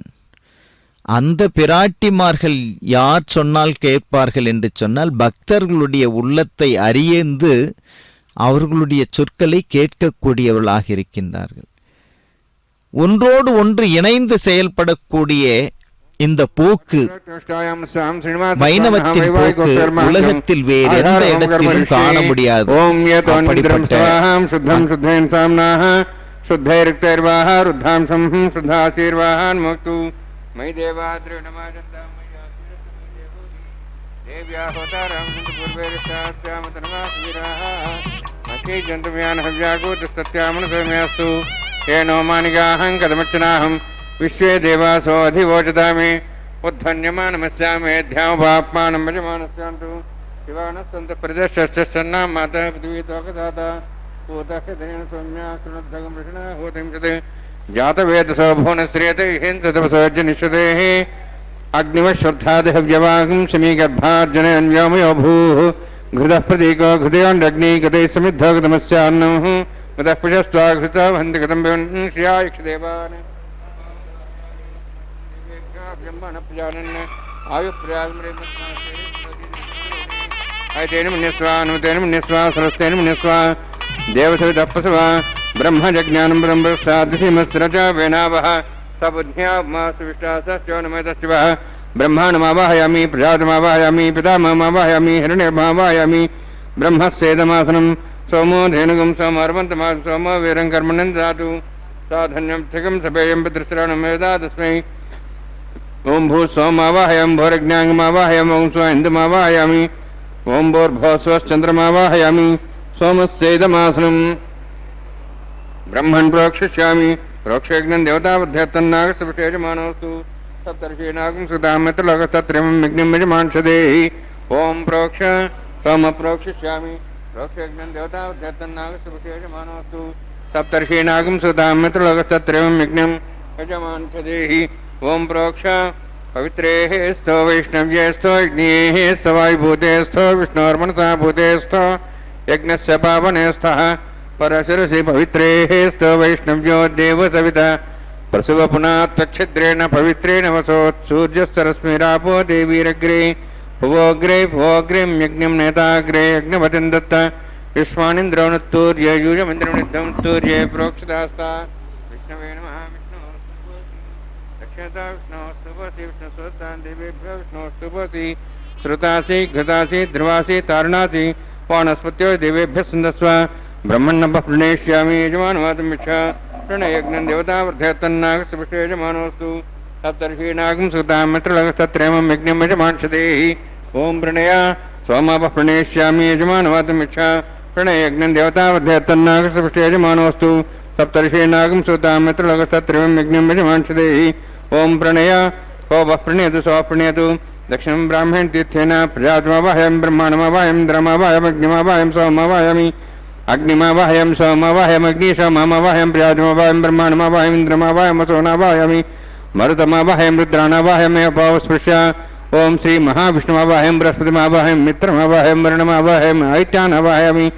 அந்த பிராட்டிமார்கள் யார் சொன்னால் கேட்பார்கள் என்று சொன்னால் பக்தர்களுடைய உள்ளத்தை அறியந்து அவர்களுடைய சொற்களை கேட்கக்கூடியவர்களாக இருக்கின்றார்கள். ஒன்றோடு ஒன்று இணைந்து செயல்படக்கூடிய இந்த போக்கு, வைணவத்தின் போக்கு உலகத்தில் வேறு எந்த இடத்திலும் காண முடியாது. विश्वे देवासो अधिवोचतामि उद्धन्यमानमस्यामि ध्यामपाप्मानं भजमानस्यान्तु शिवानस्सन्त प्रदर्शस्य सन्नां माता पृथ्वीतोकदाता भूतहितेन सौम्या कृणद्धगं वृषणा होतिं चते जातवेदसो भुवनश्रियते हिंसतपसोज्जनिष्यतेः अग्निवश्वर्थादिहव्यवाहं शमीगर्भार्जनयन्व्योमयो भूः घृतः प्रतीको घृतयोऽग्नि गतैः समिद्धो गतमस्यान्नं गतः पुषस्त्वा घृता वहन्ति गतं श्रियायक्षदेवान् देवसविदप्पसवा ब्रह्मजज्ञानं ब्रह्मसादिमस्रचा वेनावः सबुद्ध्यामासविष्टासश्चोनमयतशिवः ब्रह्माणमावाहयामि प्रजातमावाहयामि पितामहमावाहयामि हिरण्यमावाहयामि ब्रह्मस्येदमासनं सोमो धेनुगं सोमर्वन्तमासं सोमो वीरं कर्मणं ददातु साधन्यं थिकं सपेयं पितृश्रवणं वेदा तस्मै ओं भू सोमावाहयं भोरज्ञांगमावाहयं ओं स्व इन्दुमावाहयामि ओं भोर्भोस्वश्चन्द्रमावाहयामि सोमस्येदमासनं ब्रह्मन् प्रोक्षिष्यामि प्रोक्षयज्ञं देवतावध्यत्तन्नागसविशेषमानोऽस्तु सप्तर्षीणागं सुतामित्रलोकस्तत्रिमं विघ्नं यजमांसदेहि ओं प्रोक्ष सोम प्रोक्षिष्यामि प्रोक्षयज्ञं देवतावध्यत्तन्नागसविशेषमानोऽस्तु सप्तर्षीणागं सुतामित्रलोकस्तत्रिमं विघ्नं यजमांसदेहि ओं प्रोक्ष पवित्रेः स्थो वैष्णव्ये स्थो यज्ञेः स्थो वायुभूते स्थो विष्णोर्मनसा भूते स्थो यज्ञस्य पावने स्थः परशिरसि पवित्रेः स्थो वैष्णव्यो देवसविता प्रसव पुनः त्वच्छिद्रेण पवित्रेण वसोत्सूर्यस्तरश्मिरापो देवीरग्रे भुवोग्रे भुवोग्रीं यज्ञं नेताग्रे यज्ञपतिं दत्त युष्मानिन्द्रोऽनुत्तूर्य यूयमिन्द्रमिद्धं स्तूर्ये प्रोक्षितास्ता विष्णवे नमः श्वेता विष्णुस्तुपसि विष्णुस्वतान् देवेभ्यो विष्णुस्तुपसि श्रुतासि घृतासि ध्रुवासि तारुणासि पौनस्पत्यो देवेभ्यः सुन्दस्व ब्रह्मण्णः प्रणेष्यामि यजमानवादमिच्छा प्रणयज्ञं देवतावर्धयतन्नागस्पृष्टे यजमानोऽस्तु सप्तर्षीणागं सुतां मित्रलगस्तत्रयमं यज्ञं यजमानशदेहि ओं प्रणय सोमापः प्रणेष्यामि यजमानवादमिच्छा प्रणयज्ञं देवतावर्धयतन्नागस्पृष्टे यजमानोऽस्तु सप्तर्षीणागं सुतां मित्रलगस्तत्रयमं यज्ञं यजमानशदेहि ओं प्रणय सोपः प्रणयतु सो प्रणयतु दक्षिणं ब्राह्मण तीर्थेन प्रजातमवाहयं ब्रह्माणमवाहयं इंद्रमवाहयं अग्निमवाहयं सोमवाहयामि अग्निमवाहयं सोमवाहयं अग्निशोमवाहयं प्रजातमवाहयं ब्रह्माणमवाहयं इंद्रमवाहयं सोनावाहयामि मरुतमवाहयं रुद्राणवाहयं अपावस्पृश्य ओं श्री महाविष्णुमवाहयं बृहस्पतिमवाहयं मित्रमवाहयं वरुणमवाहयं आदित्यानवाहयामि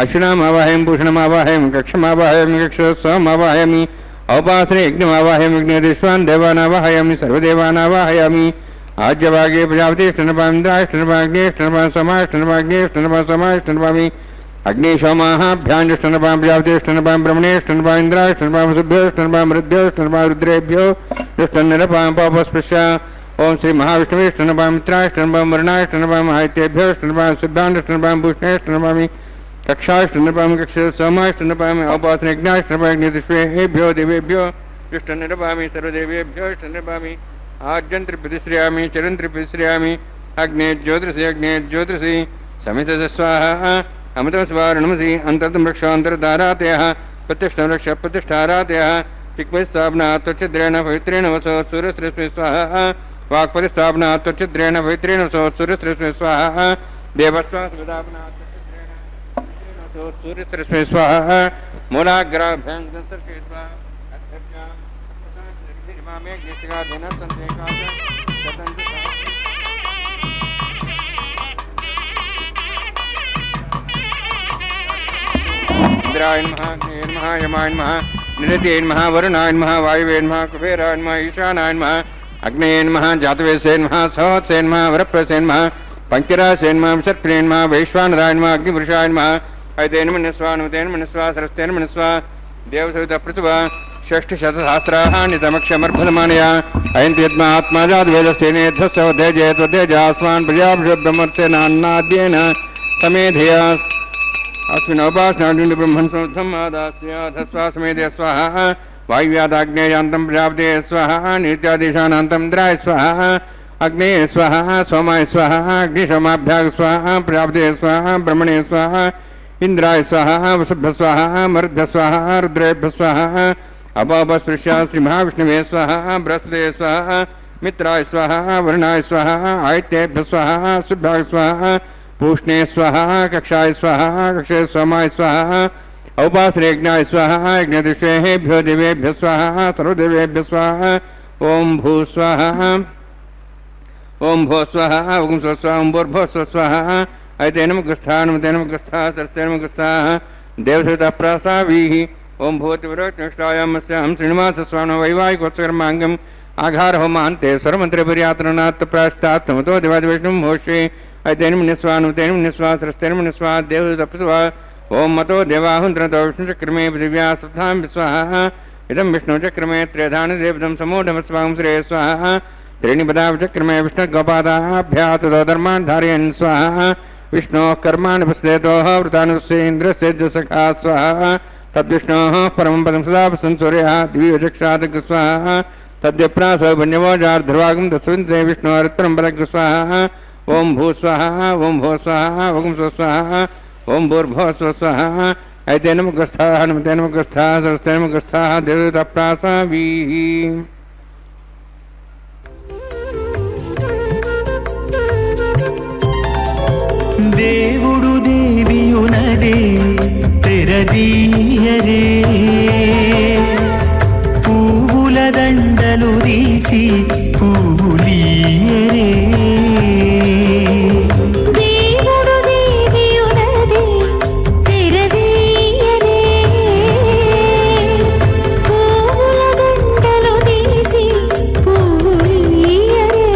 अश्विनामवाहयं भूषणमवाहयं कक्षमवाहयं कक्षसोमवाहयामि औपासने यज्ञमवाहयं यज्ञदेश्वान् देवानावाहयामि सर्वदेवानावाहयामि आज्यभागे प्रजापतिष्ठनपान्द्राष्टनपाग्नेष्टनपा समाष्टनपाग्नेष्टनपा समाष्टनपामि अग्निशोमाभ्याञ्जष्टनपां प्रजापतिष्ठनपां ब्रह्मणेष्टनपा इन्द्राष्टनपां सुभ्योष्टनपां मृद्योष्टनपां रुद्रेभ्यो दुष्टन्नरपां पापस्पृश्य ओं श्री महाविष्णुवेष्टनपां मित्राष्टनपां वरुणाष्टनपां आदित्येभ्योष्टनपां शुद्धाण्डष्टनपां भूषणेष्टनपामि कक्षाष्टनपां कक्षसोमाष्टनपामि औपासनयज्ञाष्टनपां अग्निदिष्वेभ्यो देवेभ्यो दुष्टन्नरपामि सर्वदेवेभ्योष्टनपामि आज्यन्त्रिप्रतिश्रयामि चरन्त्रिप्रतिश्रयामि अग्ने ज्योतिषि समितस्य स्वाहा अमृतं स्वारणमसि अन्तर्तं रक्षान्तर्धारातयः प्रतिष्ठं रक्ष प्रतिष्ठारातयः चिक्वैस्थापना त्वच्छिद्रेण पवित्रेण वसो सूर्यश्रेष्ठे स्वाहा वाक्परिस्थापना त्वच्छिद्रेण पवित्रेण वसो सूर्यश्रेष्ठे स्वाहा देवस्वास्थापना सूर्यश्रेष्ठे स्वाहा मूलाग्राभ्यां संसर्गे स्वाहा इंद्राय नमः अग्नये नमः यमाय नमः निरतये नमः वरुणाय नमः वायुवे नमः कुबेराय नमः ईशानाय नमः अग्नये नमः जातवेदसे नमः सहवत्से नमः वरप्रसे नमः पंचरासे नमः विसर्पणे नमः वैश्वानराय नमः अग्निपुरुषाय नमः अयतेन मनस्वा नुतेन मनस्वा सरस्तेन मनस्वा देवसवितपृथुवा षष्ठशतसहस्राणि तमक्षमर्भदमानया अयन्ति यद्मा आत्मा जातवेदस्तेनेध्वस्तेजास्मान् प्रजाभ्यो ब्रह्मर्तेनान्नाद्येन समेधया अस्मिन् ब्रह्मन् समर्थम् आदास्याधस्वा समेधय स्वाहा वायुव्यादाग्नेयान्तं प्रजापते स्वाहा नित्यादेशानान्तं इन्द्राय स्वाहा अग्नेय स्वाहा सोमाय स्वाहा अग्निशोमाभ्याग स्वाहा प्रजापते स्वाहा ब्रह्मणे स्वाहा इंद्राय स्वाहा वसुभ्य स्वाहा मरुद्भ्य स्वाहा रुद्रेभ्य स्वाहा अपापस्पृश्य श्री महाविष्णवे स्वाहा बृहस्पते स्वाहा मित्राय स्वाहा वरुणाय स्वाहा आदित्येभ्य स्वाहा शुभ्याय स्वाहा पूष्णे स्वाहा कक्षाय स्वाहा कक्षे सोमाय स्वाहा औपासनेज्ञाय स्वाहा यज्ञदिष्वेभ्यो देवेभ्यो स्वाहा सर्वदेवेभ्यो स्वाहा ओं भू स्वाहा ओं भो स्वाहा ओं स्व स्वाहा ओं भूर्भुवः स्व स्वाहा अयतेन मुखस्थः नमतेन मुखस्थः सरस्तेन मुखस्थः देवसवितः ओं भूतिवरोष्टायामस्यां श्रीनिवासस्वामिनो वैवाहिकोत्सकर्माङ्गम् आघारहोमान्ते स्वरमन्त्रिपर्यातरणात् प्राश्तात् समतो देवादिविष्णुं भोष्ये अयतेन मुनिस्वा नुतेन मुनिस्वा सरस्तेन मुनिस्वा देवसवितः ओं मतो देवाहुन्द्रतो विष्णुचक्रमे पृथिव्या सप्तां स्वाहा इदं विष्णुचक्रमे त्रेधानि देवतं समूढमस्वां श्रेय स्वाहा त्रीणि पदाचक्रमे विष्णुगोपादाभ्यां ततो धर्मान् धारयन् स्वाहा विष्णोः कर्माणि पश्येतोः वृतानुस्य इन्द्रस्य सखा स्वाहा तद्विष्णोः परमं पदं सदा वसन् सूर्यः दिव्यचक्षादग् स्वाहा तद्यप्रासो वन्यवोजार्ध्रुवागं तस्मिन् विष्णोरुत्तरं पदग् स्वाहा ओं भू स्वाहा ओं भो स्वाहा ओं स्व स्वाहा ओं भूर्भुवः स्व स्वाहा अयतेन मुखस्थः नमतेन मुखस्थः सरस्तेन मुखस्थः देवताप्रासाभिः దేవుడు దేవియునదే తెరదీయరే పువ్వుల దండలు తీసి పువ్వులీయరే దేవుడు దేవియునదే తెరదీయరే పువ్వుల దండలు తీసి పువ్వులీయరే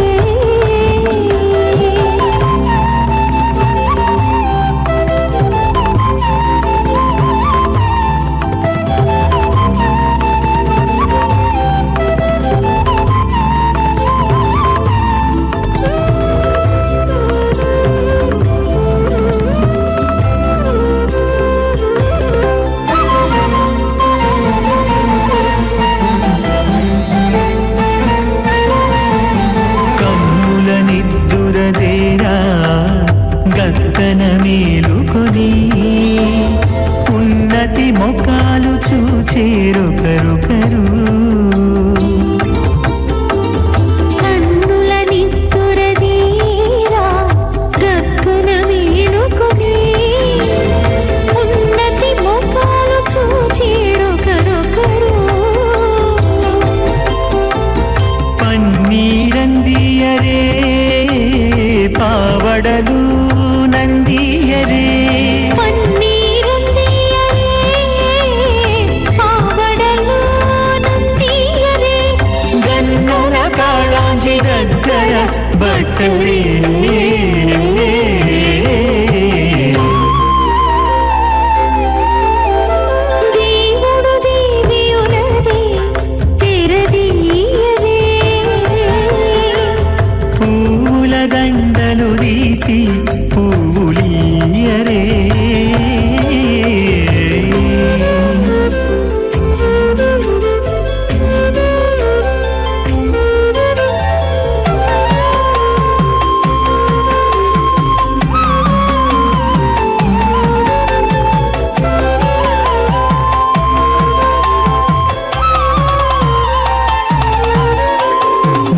పక్కన మేలుకొని ఉన్నతి మొక్కలు చూచేరొకరొకరు. కన్నుల నిత్తురదీరా గక్కన మేలుకొని ఉన్నతి మొక్కలు చూచేరొకరొకరు. పన్నీరందియరే పావడలు నందియరే పన్నీరందియరే పావడలు నందియరే గన్నర కాళాంజి దగ్గర బట్టలే దేవుడు దేవియునదే తెరదీయరే పూల దండలు తీసి పువ్వులియరే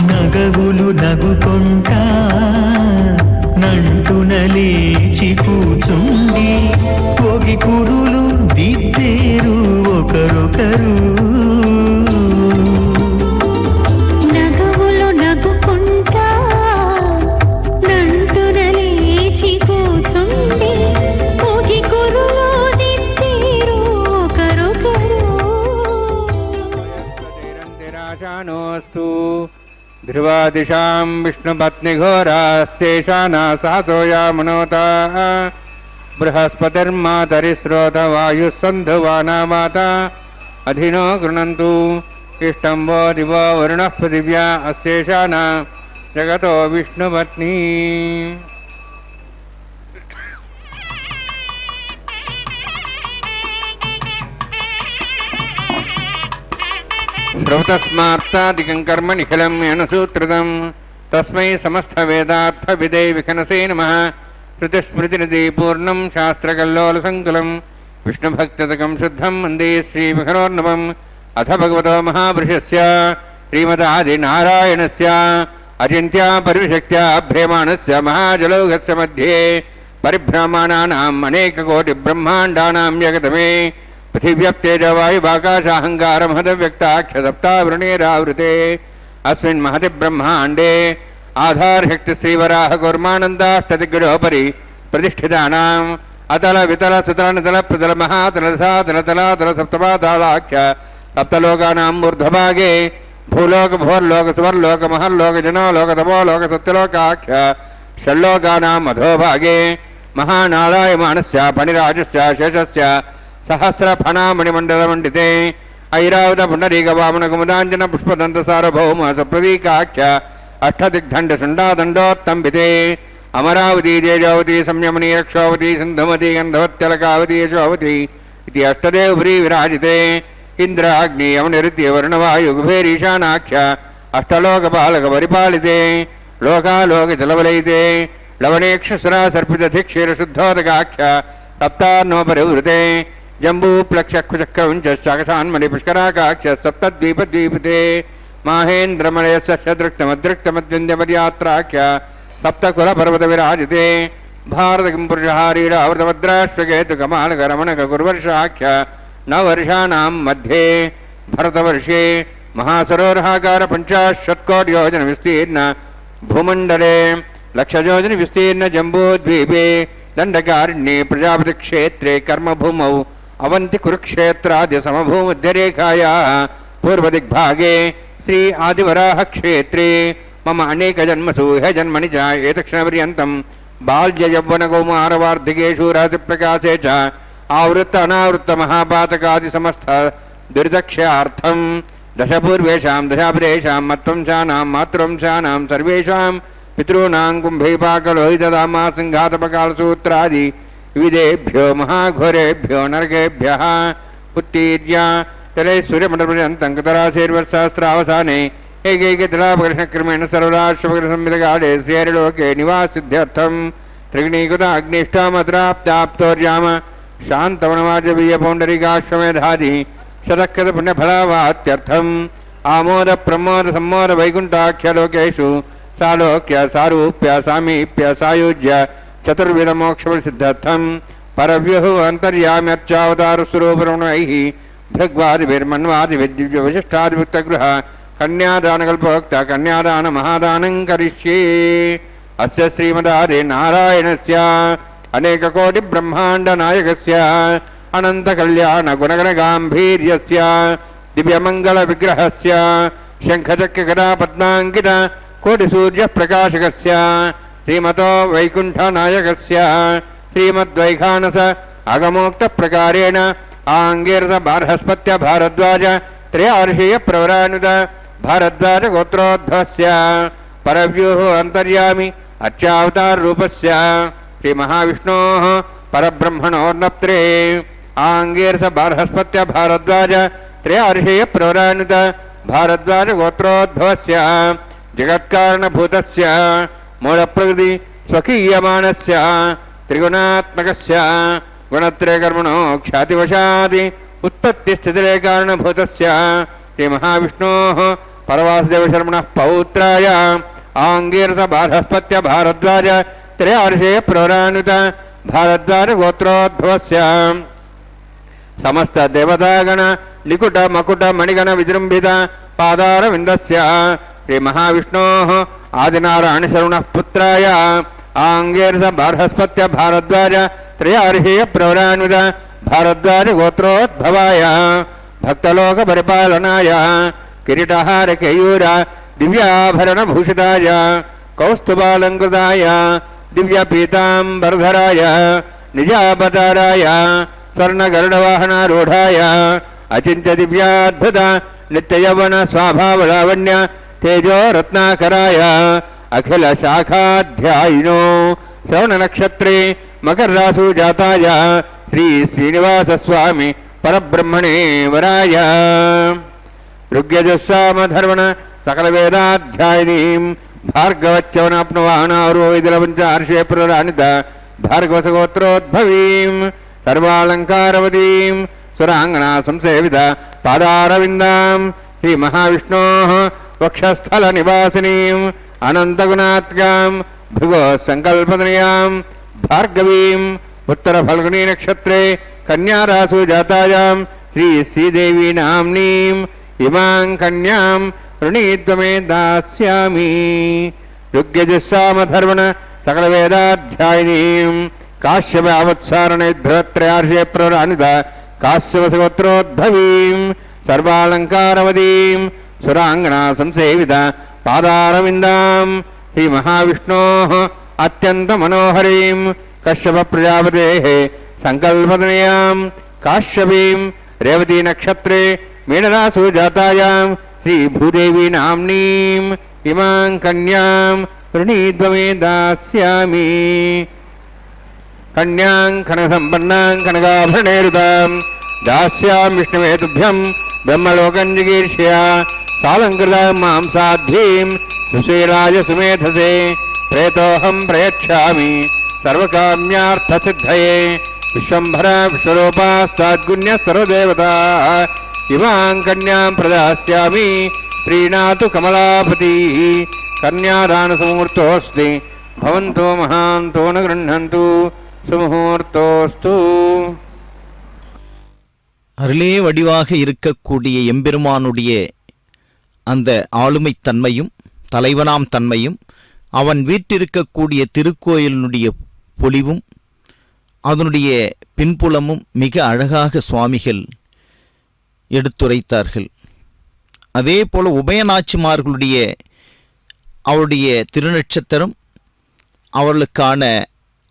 నగవులు నగుకొంటా నంటున లేచి కూచుండి పొగి కురులు దిద్దేరు ఒకరొకరు. నగవులు నగుకుంటా నంటున లేచి కూచుండి పొగి కురులు దిద్దేరు ఒకరొకరు. నిరాశానోస్తు ధ్రువాదిశాం విష్ణుపత్నిఘోరాశేషానా సాసోయామనోతా బృహస్పతిర్మాతరిస్రోత వాయుస్సంధువానా మాత అధినో గృణంతు ఇష్టం వో దివో వరుణః పృథివ్యా అశేషానా జగతో విష్ణుపత్ని. శ్రౌతస్మార్తాదికం కర్మ నిఖిలం అనసూత్రితం తస్మై సమస్త వేదార్థ విదే విఖనసే నమః. శృతిస్మృతినిధి పూర్ణం శాస్త్రకల్లోల సంకులం విష్ణుభక్తదకం శుద్ధం వందే శ్రీవిఖనోర్ణవం. అథ భగవతో మహాపురుషస్య శ్రీమదాదినారాయణస్య అచింత్యా పరివిశక్త్యా భ్రేమాణస్య మహాజలౌఘస్య మధ్యే పరిభ్రమాణానాం అనేకకోటి బ్రహ్మాండానాం జగతమే पृथिव्यप्तेजवायुवाकाशाहङ्कारमहदव्यक्ताख्यसप्तावृणेरावृते अस्मिन् महति ब्रह्माण्डे आधारशक्तिश्रीवराहकुर्मानन्दाष्टदिग्गजोपरि प्रतिष्ठितानाम् अतल वितल सुतल नितल प्रतल महातल सातल तलातल सप्तपातालाख्य सप्तलोकानां ऊर्ध्वभागे भूलोक भोर्लोक सुवर्लोक महल्लोक जनोलोक तपोलोक सत्यलोकाख्य षण्लोकानां अधोभागे महानारायमाणस्य फणिराजस्य शेषस्य सहस्रफणामणिमण्डलमण्डिते ऐरावत पुण्डरीकवामनकुमुदाञ्जन पुष्पदन्तसार्वभौम सप्रतीकाख्य अष्टदिग्दण्डशुण्डादण्डोत्तम्बिते अमरावती तेजोवती संयमनी रक्षोवती सिन्धुमती गन्धवत्यलकावती यशोवती इति अष्टदेवपुरी विराजिते इन्द्राग्नि यमनिरुत्य वर्णवायुकुबेरीशानाख्य अष्टलोकपालकपरिपालिते लोकालोकजलवलयिते लवणेक्षुसुरा सर्पितधिक्षीरशुद्धोदकाख्य सप्तान्नोपरिवृते जम्बूप्लक्षक्षुचक्रं च शाकसान्मणिपुष्कराकाख्य सप्तद्वीपद्वीपिते माहेन्द्रमलयस्य शदृक्तमदृक्तमद्विन्द्यपर्यात्राख्य सप्तकुलपर्वतविराजिते भारतकिम्पुरुषहारीरावृतभद्राश्वकेतुकमालकरमणककुर्वर्षाख्य नववर्षाणां मध्ये भरतवर्षे महासरोवराकार 50 विस्तीर्ण भूमण्डले 1,00,000 विस्तीर्ण जम्बूद्वीपे दण्डकारण्ये प्रजापतिक्षेत्रे कर्मभूमौ अवन्ति कुरुक्षेत्राद्य समभूमध्यरेखायाः पूर्वदिग्भागे श्री आदिवराह क्षेत्रे मम अनेकजन्मसु ह्य जन्मनि च एतक्षणपर्यन्तं बाल्ययौवनकौमारवार्धिकेषु राशिप्रकाशे च आवृत्त अनावृत्त महापातकादि समस्त दुरितक्षयार्थं दशपूर्वेषां दशापरेषां मत्वंशानां मातृवंशानां सर्वेषां पितॄणां कुम्भीपाकलोहितदामा सिंघातपकालसूत्रादि विविधेभ्यो महाघोरेभ्यो नरकेभ्यः उत्तीर्य तले सूर्यमण्डलपर्यन्तं कतराशेर्वर्षसहस्रावसाने एकैकतलापकर्षणक्रमेण सर्वराष्ट्रपकर्षसंविदकाले श्रीहरिलोके निवासिद्ध्यर्थं त्रिगुणीकृत अग्निष्ठामद्राप्ताप्तोर्याम शान्तवनवाजवीयपौण्डरीकाश्वमेधादि शतकृत पुण्यफलावात्यर्थम् आमोद प्रमोद सम्मोद वैकुण्ठाख्यलोकेषु सालोक्य सारूप्य सामीप्य सायुज्य चतुर्विधमोक्षसिद्ध्यर्थम् परव्युः अन्तर्याम्यर्चावतारस्वरूपरमणैः भृग्वादिभिर्मन्वादिभिर्दिव्यवशिष्टादिभुक्तगृह कन्यादानकल्पोक्त कन्यादानमहादानं करिष्ये। अस्य श्रीमदादि नारायणस्य अनेककोटिब्रह्माण्डनायकस्य अनन्तकल्याणगुणगणगाम्भीर्यस्य दिव्यमङ्गलविग्रहस्य शङ्खचक्रगदापद्माङ्कित कोटिसूर्यप्रकाशकस्य श्रीमतो वैकुण्ठनायकस्य श्रीमद्वैखानस अगमोक्तप्रकारेण आङ्गीरस बार्हस्पत्य भारद्वाज त्रयार्षीयप्रवरानुत भारद्वाज गोत्रोद्भवस्य परव्यूः अन्तर्यामि अर्चावताररूपस्य श्रीमहाविष्णोः परब्रह्मणोर्नप्त्रे आङ्गीरस बार्हस्पत्य भारद्वाज त्रयार्षीयप्रवरानुत भारद्वाज गोत्रोद्भवस्य जगत्कारणभूतस्य मूलप्रकृति स्वकीयमानस्य त्रिगुणात्मकस्य गुणत्रयकर्मणो ख्यातिवशादि उत्पत्तिस्थितिरे कारणभूतस्य श्रीमहाविष्णोः परवासुदेवशर्मणः पौत्राय आङ्गीरस बार्हस्पत्य भारद्वाज त्रयार्षीयप्रवरानुत भारद्वाज गोत्रोद्भवस्य समस्त देवतागण लिकुट मकुट मणिगण विजृम्भित पादारविन्दस्य श्रीमहाविष्णोः आदिनारायणशर्मणः पुत्राय आङ्गीरस बार्हस्पत्य भारद्वाज त्रयार्षीयप्रवरानुत भारद्वाज गोत्रोद्भवाय भक्तलोकपरिपालनाय किरीटहार केयूर दिव्याभरणभूषिताय कौस्तुभालङ्कृताय दिव्यपीताम्बरधराय निजावताराय स्वर्णगरुडवाहनारूढाय अचिन्त्य दिव्याद्भुत नित्ययौवन स्वाभावलावण्य तेजो रत्नाकराय अखिल शाखाध्यायिनो श्रवणनक्षत्रे मकररासु जाताय श्री श्रीनिवासस्वामी परब्रह्मणे वराय ऋग्यजुस्सामधर्वण सकलवेदाध्यायिनीं भार्गवच्चवनाप्नुवाहनावरोहिदलपञ्चार्षेप्रदानित भार्गवसगोत्रोद्भवीं सर्वालङ्कारवतीं सुराङ्गना संसेवित पादारविन्दां श्रीमहाविष्णोः वक्षस्थलनिवासिनीम् अनन्तगुणात्कां भृगो सङ्कल्पतनयां भार्गवीं उत्तरफल्गुनी नक्षत्रे कन्यारासु जातायां श्री श्रीदेवी नाम्नीम् इमां कन्यां वृणीत्वमे दास्यामि ऋग्यजुस्सामधर्वण सकलवेदाध्यायिनीं काश्यपावत्सारणेद्धत्रयार्षे प्रवरानित काश्यपसगोत्रोद्भवीं सर्वालङ्कारवतीं सुराङ्गना संसेवित पादारविन्दां श्रीमहाविष्णोः अत्यन्तमनोहरीं कश्यपप्रजापतेः सङ्कल्पतनयां काश्यपीं रेवती नक्षत्रे मीनरासु जातायां श्रीभूदेवी नाम्नीम् इमां कन्यां वृणीत्वमे दास्यामि कन्यां कनकसम्पन्नां कनकाभरणैरुतां दास्यामि विष्णवे तुभ्यं ब्रह्मलोकं जिगीर्षया सालङ्कृतां मां साध्वीं सुशीलाय सुमेधसे प्रेतोऽहं प्रयच्छामि सर्वकाम्यार्थसिद्धये विश्वम्भरा विश्वरूपा साद्गुण्यः सर्वदेवताः इमां कन्यां प्रदास्यामि प्रीणातु कमलापतिः कन्यादानसमुहूर्तोऽस्ति भवन्तो महान्तो न गृह्णन्तु சுமுகூர்த்தோஸ்து. அருளே வடிவாக இருக்கக்கூடிய எம்பெருமானுடைய அந்த ஆளுமைத் தன்மையும் தலைவனாம் தன்மையும் அவன் வீற்றிருக்கக்கூடிய திருக்கோயிலினுடைய பொலிவும் அதனுடைய பின்புலமும் மிக அழகாக சுவாமிகள் எடுத்துரைத்தார்கள். அதே போல உபயநாச்சிமார்களுடைய அவருடைய திருநட்சத்திரம் அவர்களுக்கான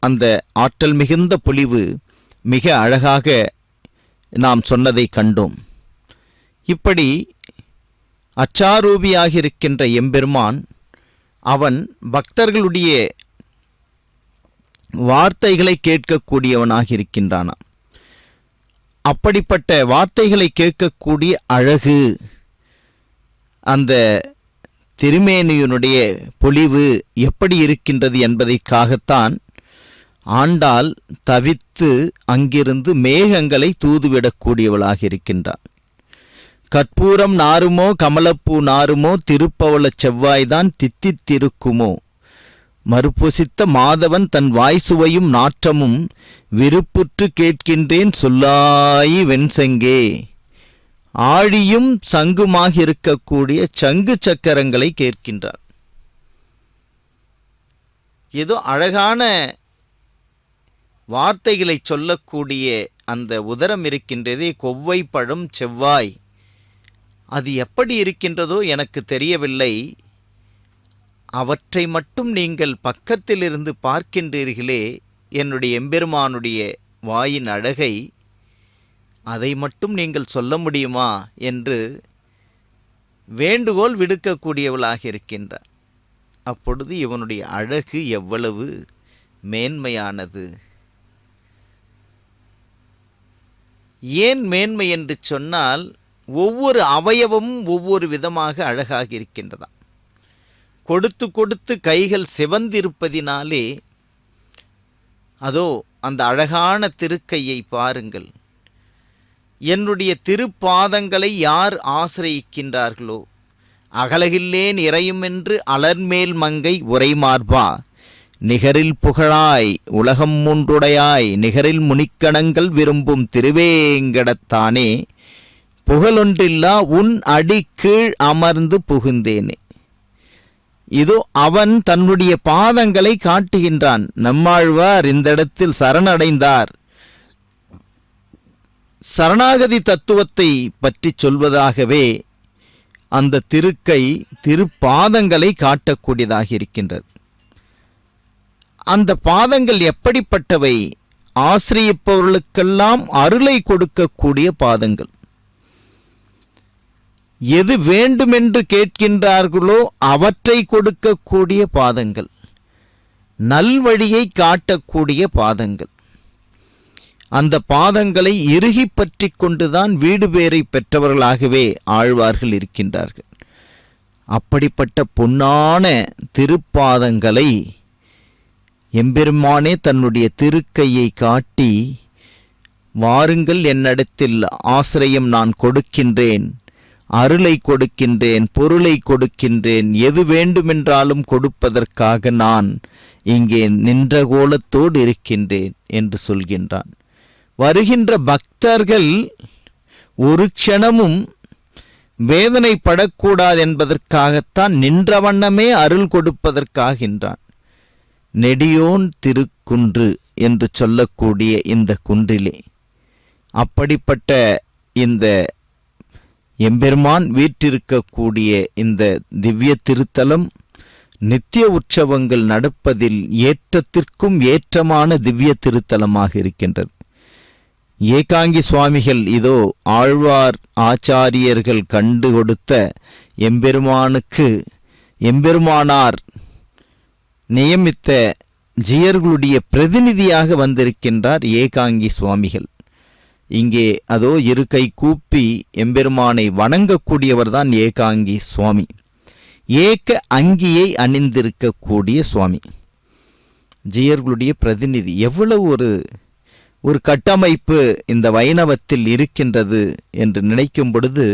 அந்த ஆற்றல் மிகுந்த பொலிவு மிக அழகாக நாம் சொன்னதை கண்டோம். இப்படி அச்சாரூபியாக இருக்கின்ற எம்பெருமான் அவன் பக்தர்களுடைய வார்த்தைகளை கேட்கக்கூடியவனாக இருக்கின்றானாம். அப்படிப்பட்ட வார்த்தைகளை கேட்கக்கூடிய அழகு அந்த திருமேனியினுடைய பொலிவு எப்படி இருக்கின்றது என்பதற்காகத்தான் ஆண்டாள் தவித்து அங்கிருந்து மேகங்களை தூதுவிடக்கூடியவளாக இருக்கின்றாள். கற்பூரம் நாருமோ கமலப்பூ நாருமோ திருப்பவளச் செவ்வாய்தான் தித்தித்திருக்குமோ, மறுபொசித்த மாதவன் தன் வாய்சுவையும் நாற்றமும் விருப்புற்று கேட்கின்றேன் சொல்லாயி வெண்சங்கே. ஆழியும் சங்குமாக இருக்கக்கூடிய சங்கு சக்கரங்களை கேட்கின்றார். ஏதோ அழகான வார்த்தைகளை சொல்லக்கூடிய அந்த உதரம் இருக்கின்றதே, கொவ்வை பழம் செவ்வாய், அது எப்படி இருக்கின்றதோ எனக்கு தெரியவில்லை. அவற்றை மட்டும் நீங்கள் பக்கத்திலிருந்து பார்க்கின்றீர்களே, என்னுடைய எம்பெருமானுடைய வாயின் அழகை, அதை மட்டும் நீங்கள் சொல்ல முடியுமா என்று வேண்டுகோள் விடுக்கக்கூடியவளாக இருக்கின்றார். அப்பொழுது இவனுடைய அழகு எவ்வளவு மேன்மையானது. ஏன் மேன்மை என்று சொன்னால், ஒவ்வொரு அவயவமும் ஒவ்வொரு விதமாக அழகாக இருக்கின்றதாம். கொடுத்து கொடுத்து கைகள் சிவந்திருப்பதினாலே, அதோ அந்த அழகான திருக்கையை பாருங்கள். என்னுடைய திருப்பாதங்களை யார் ஆசிரியிக்கின்றார்களோ, அகலகில்லேன் இறையும் என்று அலர்மேல் மங்கை உரைமார்பா, நிகரில் புகழாய் உலகம் மூன்றுடையாய், நிகரில் முனிக்கணங்கள் விரும்பும் திருவேங்கடத்தானே, புகழொன்றில்லா உன் அடி கீழ் அமர்ந்து புகுந்தேனே. இதோ அவன் தன்னுடைய பாதங்களை காட்டுகின்றான். நம்மாழ்வார் இந்த இடத்தில் சரணடைந்தார். சரணாகதி தத்துவத்தை பற்றி சொல்வதாகவே அந்த திருக்கை திருப்பாதங்களை காட்டக்கூடியதாக இருக்கின்றது. அந்த பாதங்கள் எப்படிப்பட்டவை? ஆசிரியப்பவர்களுக்கெல்லாம் அருளை கொடுக்கக்கூடிய பாதங்கள். எது வேண்டுமென்று கேட்கின்றார்களோ அவற்றை கொடுக்கக்கூடிய பாதங்கள், நல்வழியை காட்டக்கூடிய பாதங்கள். அந்த பாதங்களை இறுகி பற்றி கொண்டுதான் வீடு பேரை பெற்றவர்களாகவே ஆழ்வார்கள் இருக்கின்றார்கள். அப்படிப்பட்ட பொன்னான திருப்பாதங்களை எம்பெருமானே தன்னுடைய திருக்கையை காட்டி, வாருங்கள் என்னிடத்தில் ஆசிரியம் நான் கொடுக்கின்றேன், அருளை கொடுக்கின்றேன், பொருளை கொடுக்கின்றேன், எது வேண்டுமென்றாலும் கொடுப்பதற்காக நான் இங்கே நின்ற கோலத்தோடு இருக்கின்றேன் என்று சொல்கின்றான். வருகின்ற பக்தர்கள் ஒரு க்ஷணமும் வேதனைப்படக்கூடாது என்பதற்காகத்தான் நின்ற வண்ணமே அருள் கொடுப்பதற்காகின்றான். நெடியோன் திருக்குன்று என்று சொல்லக்கூடிய இந்த குன்றிலே, அப்படிப்பட்ட இந்த எம்பெருமான் வீற்றிருக்கக்கூடிய இந்த திவ்ய திருத்தலம் நித்திய உற்சவங்கள் நடப்பதில் ஏற்றத்திற்கும் ஏற்றமான திவ்ய திருத்தலமாக இருக்கின்றது. ஏகாங்கி சுவாமிகள் இதோ ஆழ்வார் ஆச்சாரியர்கள் கண்டு கொடுத்த எம்பெருமானுக்கு எம்பெருமானார் நியமித்த ஜியர்களுடைய பிரதிநிதியாக வந்திருக்கின்றார் ஏகாங்கி சுவாமிகள். இங்கே அதோ இரு கை கூப்பி எம்பெருமானை வணங்கக்கூடியவர்தான் ஏகாங்கி சுவாமி. ஏக அங்கியை அணிந்திருக்கக்கூடிய சுவாமி, ஜியர்களுடைய பிரதிநிதி. எவ்வளவு ஒரு கட்டமைப்பு இந்த வைணவத்தில் இருக்கின்றது என்று நினைக்கும் பொழுது,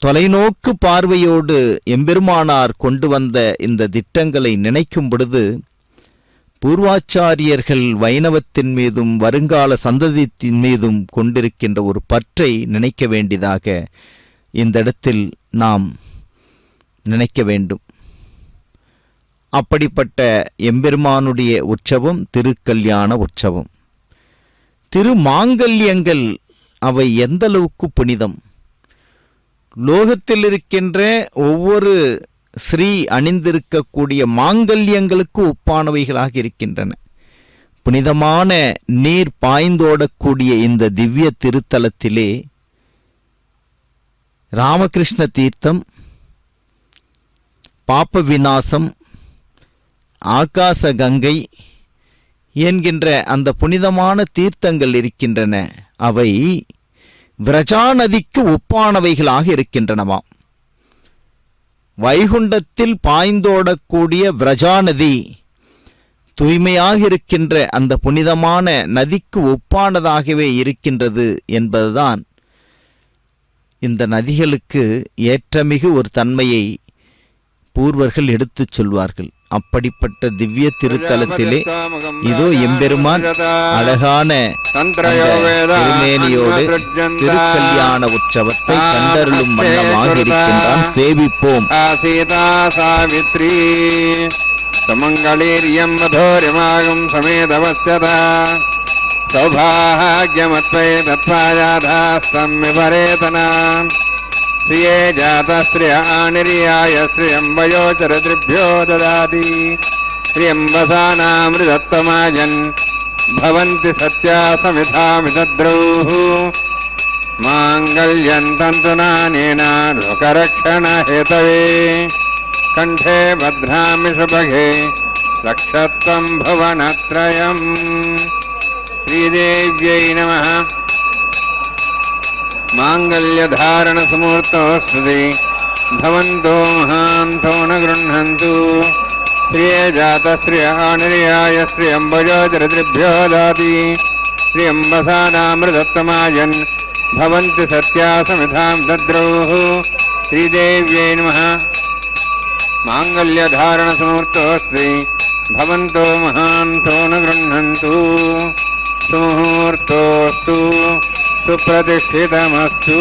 தொலைநோக்கு பார்வையோடு எம்பெருமானார் கொண்டு வந்த இந்த திட்டங்களை நினைக்கும் பொழுது, பூர்வாச்சாரியர்கள் வைணவத்தின் மீதும் வருங்கால சந்ததியின் மீதும் கொண்டிருக்கின்ற ஒரு பற்றை நினைக்க வேண்டியதாக இந்த இடத்தில் நாம் நினைக்க வேண்டும். அப்படிப்பட்ட எம்பெருமானுடைய உற்சவம் திருக்கல்யாண உற்சவம். திருமாங்கல்யங்கள் அவை எந்த அளவுக்கு புனிதம். லோகத்தில் இருக்கின்ற ஒவ்வொரு ஸ்ரீ அணிந்திருக்கக்கூடிய மாங்கல்யங்களுக்கு ஒப்பானவைகளாக இருக்கின்றன. புனிதமான நீர் பாய்ந்தோடக்கூடிய இந்த திவ்ய திருத்தலத்திலே ராமகிருஷ்ண தீர்த்தம், பாப்ப விநாசம், ஆகாச கங்கை என்கின்ற அந்த புனிதமான தீர்த்தங்கள் இருக்கின்றன. அவை விரஜா நதிக்கு ஒப்பானவைகளாக இருக்கின்றனவாம். வைகுண்டத்தில் பாய்ந்தோடக்கூடிய விரஜா நதி தூய்மையாக இருக்கின்ற அந்த புனிதமான நதிக்கு ஒப்பானதாகவே இருக்கின்றது என்பதுதான் இந்த நதிகளுக்கு ஏற்றமிகு ஒரு தன்மையை பூர்வர்கள் எடுத்துச் சொல்வார்கள். அப்படிப்பட்ட திவ்ய திருத்தலத்திலே இதோ எம்பெருமான் அழகான திருமேனியோடு திருக்கல்யாண உற்சவத்தை கண்டருளும் வண்ணமாக இருக்கின்றான். சேவிப்போம். சீதா சாவித்ரி சுமங்களீரியம் மதோரிமாகும் சமேதவஸ்யதா சௌபாகியமத்வை தத்வாயாதாஸ்தம் விபரேதனாம் ஸ்ரீயே ஜாதஸ்ரீய ஆனிரியாய ஸ்ரீயம்பயோச்சரதிருभ्यो ददाति श्रियम्बसानामृतत्वमाजन् भवन्ति सत्या समिधामि तद्रौः माङ्गल्यं तन्तुनानेन लोकरक्षणहेतवे कण्ठे भद्रामि सुभगे रक्षत्वं भुवनत्रयम् श्रीदेव्यै नमः माङ्गल्यधारणसमुहूर्तोऽस्ति भवन्तो महान्तो न गृह्णन्तु श्रिये जातश्रिय आनिर्याय श्रियम्बयोजरद्रिभ्यो ददाति श्रियम्बसानामृतत्वमाजन् भवन्ति सत्या समिधां दद्रौः श्रीदेव्यै नमः माङ्गल्यधारणसमुहूर्तोऽस्ति भवन्तो महान्तो न गृह्णन्तु सुमुहूर्तोऽस्तु सुप्रतिष्ठितमस्तु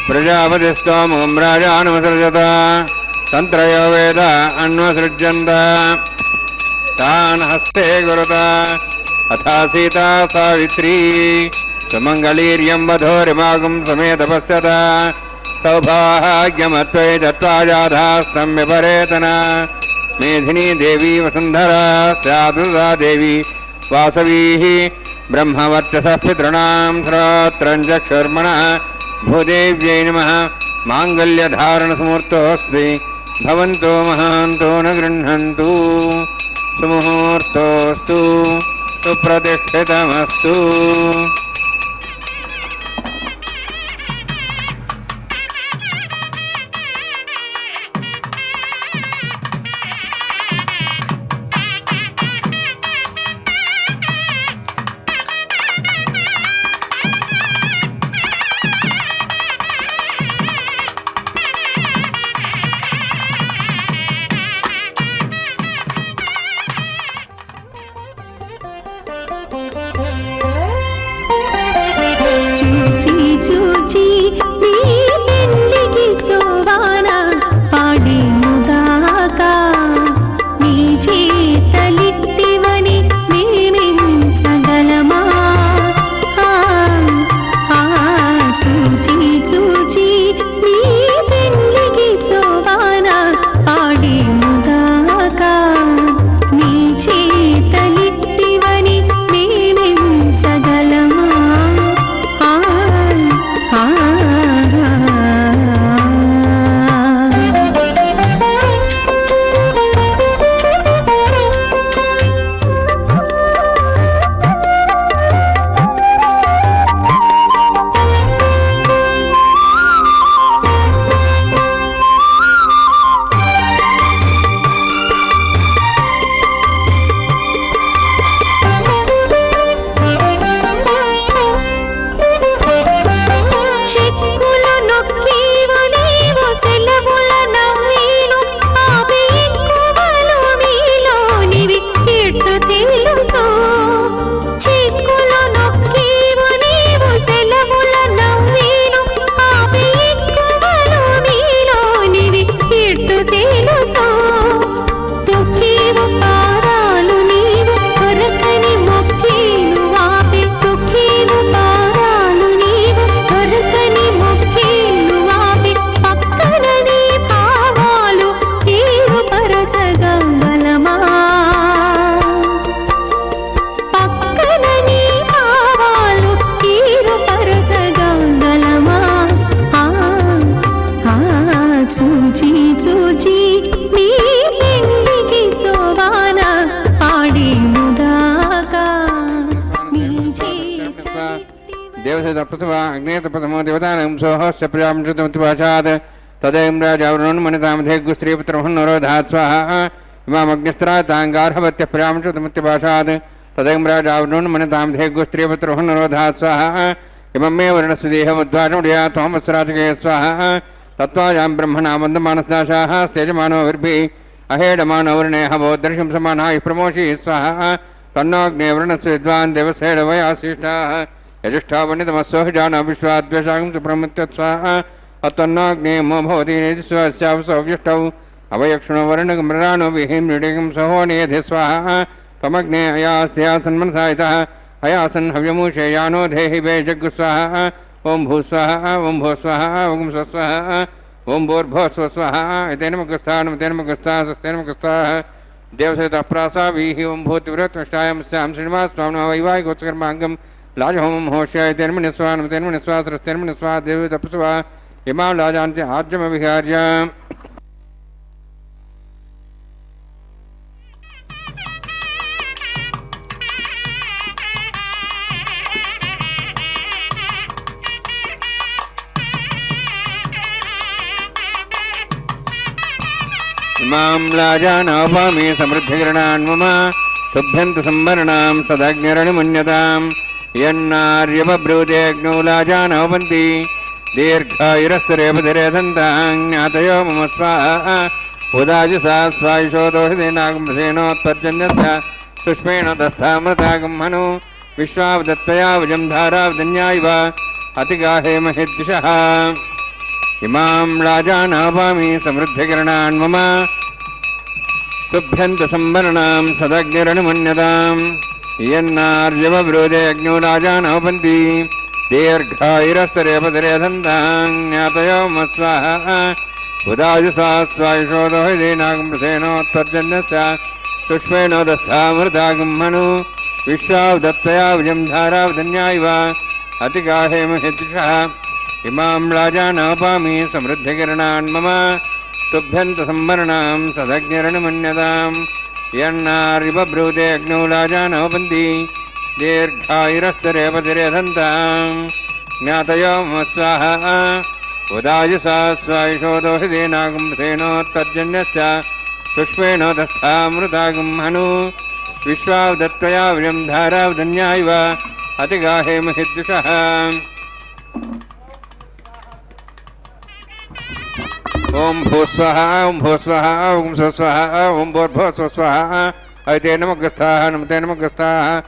प्रजापतिस्तोमं राजानुसृजत तन्त्रयो वेद अन्वसृज्यन्त तान् हस्ते गुरुत अथा सीता सावित्री सुमङ्गलीर्यं वधूरिमागुं समेतपश्यत सौभाग्यमत्वै दत्त्वाजाधास्तं विपरेतना मेधिनी देवी वसुन्धरा स्यादुदा देवी वासवीः ब्रह्मवर्चसः पितॄणां श्रोत्रं चक्षुर्मणः भूदेव्यै नमः माङ्गल्यधारणसमुहूर्तोऽस्ति भवन्तो महान्तो न गृह्णन्तु सुमुहूर्तोऽस्तु सुप्रतिष्ठितमस्तु देवप्रसवा अग्नेतप्रथमो देवतानां सोहस्य प्रजांशतमतिपाशात् तदैं राजावरुणमनितामधेगुस्त्रीपुत्रमहन्नरोधात् स्वाहा इमामग्निस्त्राताङ्गार्हवत्यः प्रजांशतमतिपाशात् तदैं राजावरुणमनितामधेगुस्त्रीपुत्रमहन्नरोधात् स्वाहा इमं मे वर्णस्य देहमुद्वाचमुदया त्वमस्राचके स्वाहा तत्त्वायां ब्रह्मणा वन्दमानसदाशाः स्तेजमानो विर्भिः अहेडमानो वर्णेः बोद्धर्षं समानाः प्रमोषि स्वाहा तन्नोऽग्ने वर्णस्य विद्वान् देवसेडवयाशिष्टाः यजुष्ठावनितमस्वः जाना विश्वाद्वेषागं सुप्रमुत्यत् स्वाहा अतन्नोऽग्ने मो भवति निजस्वस्यावसव्यष्टौ अवयक्षणो वर्णगमृणानो विहिं मृडिगं सहोनेधे स्वाहा त्वमग्ने अयास्यासन्मनसायितः अयासन् हव्यमूषेयानो धेहि वे जग्गुस्वाहा ओं भूस्वाहा ओं भोस्वाहा ओं स्वस्वाहा ओं भोर्भोस्वस्वाहा एतेन मुखस्थानं तेन मुखस्थाः स्वस्तेन मुखस्थाः देवसेतः प्रासावीः ओं भूतिव्रतष्टायां स्यां श्रीनिवासस्वामिनः वैवाहिकोत्सकर्माङ्गं लाजहोमं होष्याय तेन मुनिस्वानं तेन मुनिस्वा सरस्तेन मुनिस्वा देवी तपस्वा इमां लाजान्ति आज्यमविहार्य इमां लाजानवपामि समृद्धिकरणान् मम तुभ्यन्त संवरणां सदग्निरणिमन्यतां यन्नार्यवब्रूतेऽग्नौ लाजानवपन्ति दीर्घायुरस्तरेपतिरे दन्तां ज्ञातयो मम स्वाहा उदाजसा स्वायुषोदोषितेनागम्भसेनोत्पर्जन्यस्य सुष्मेण दस्थामृतागं हनु विश्वावदत्तया वजं धारावदन्या इव अतिगाहे महिद्दिशः इमां लाजानवपामि समृद्धिकरणान् मम तुभ्यन्त संवरणां सदग्निरणिमन्यतां यन्नार्यवब्रूते अग्नौ लाजानवपन्ति दीर्घायुरस्तरेपतिरे दन्तां ज्ञातयो मम स्वाहा उदाजसा स्वायुषोदोषितेनागम्भसेनोत्पर्जन्यस्य सुष्मेण दस्थामृतागं हनु विश्वावदत्तया वजं धारावदन्या इव अतिगाहे महिद्दिशः इमां लाजानवपामि समृद्धिकरणान् मम तुभ्यन्त संवरणां सदग्निरणिमन्यतां यन्नार्यवब्रूते अग्नौ लाजानवपन्ति दीर्घायुरस्तरेपतिरे दन्तां ज्ञातयो मम स्वाहा उदाजसा स्वायुषोदोषितेनागम्भसेनोत्पर्जन्यस्य सुष्मेण दस्थामृतागं हनु विश्वावदत्तया वजं धारावदन्या इव अतिगाहे महिद्दिशः ओं भूस्वाहा ओं भूस्वाहा ओं स्वस्वाहा ओं भोर्भुवस्वस्वाहा ऐते नमग्रस्ताः नमते नमग्रस्ताः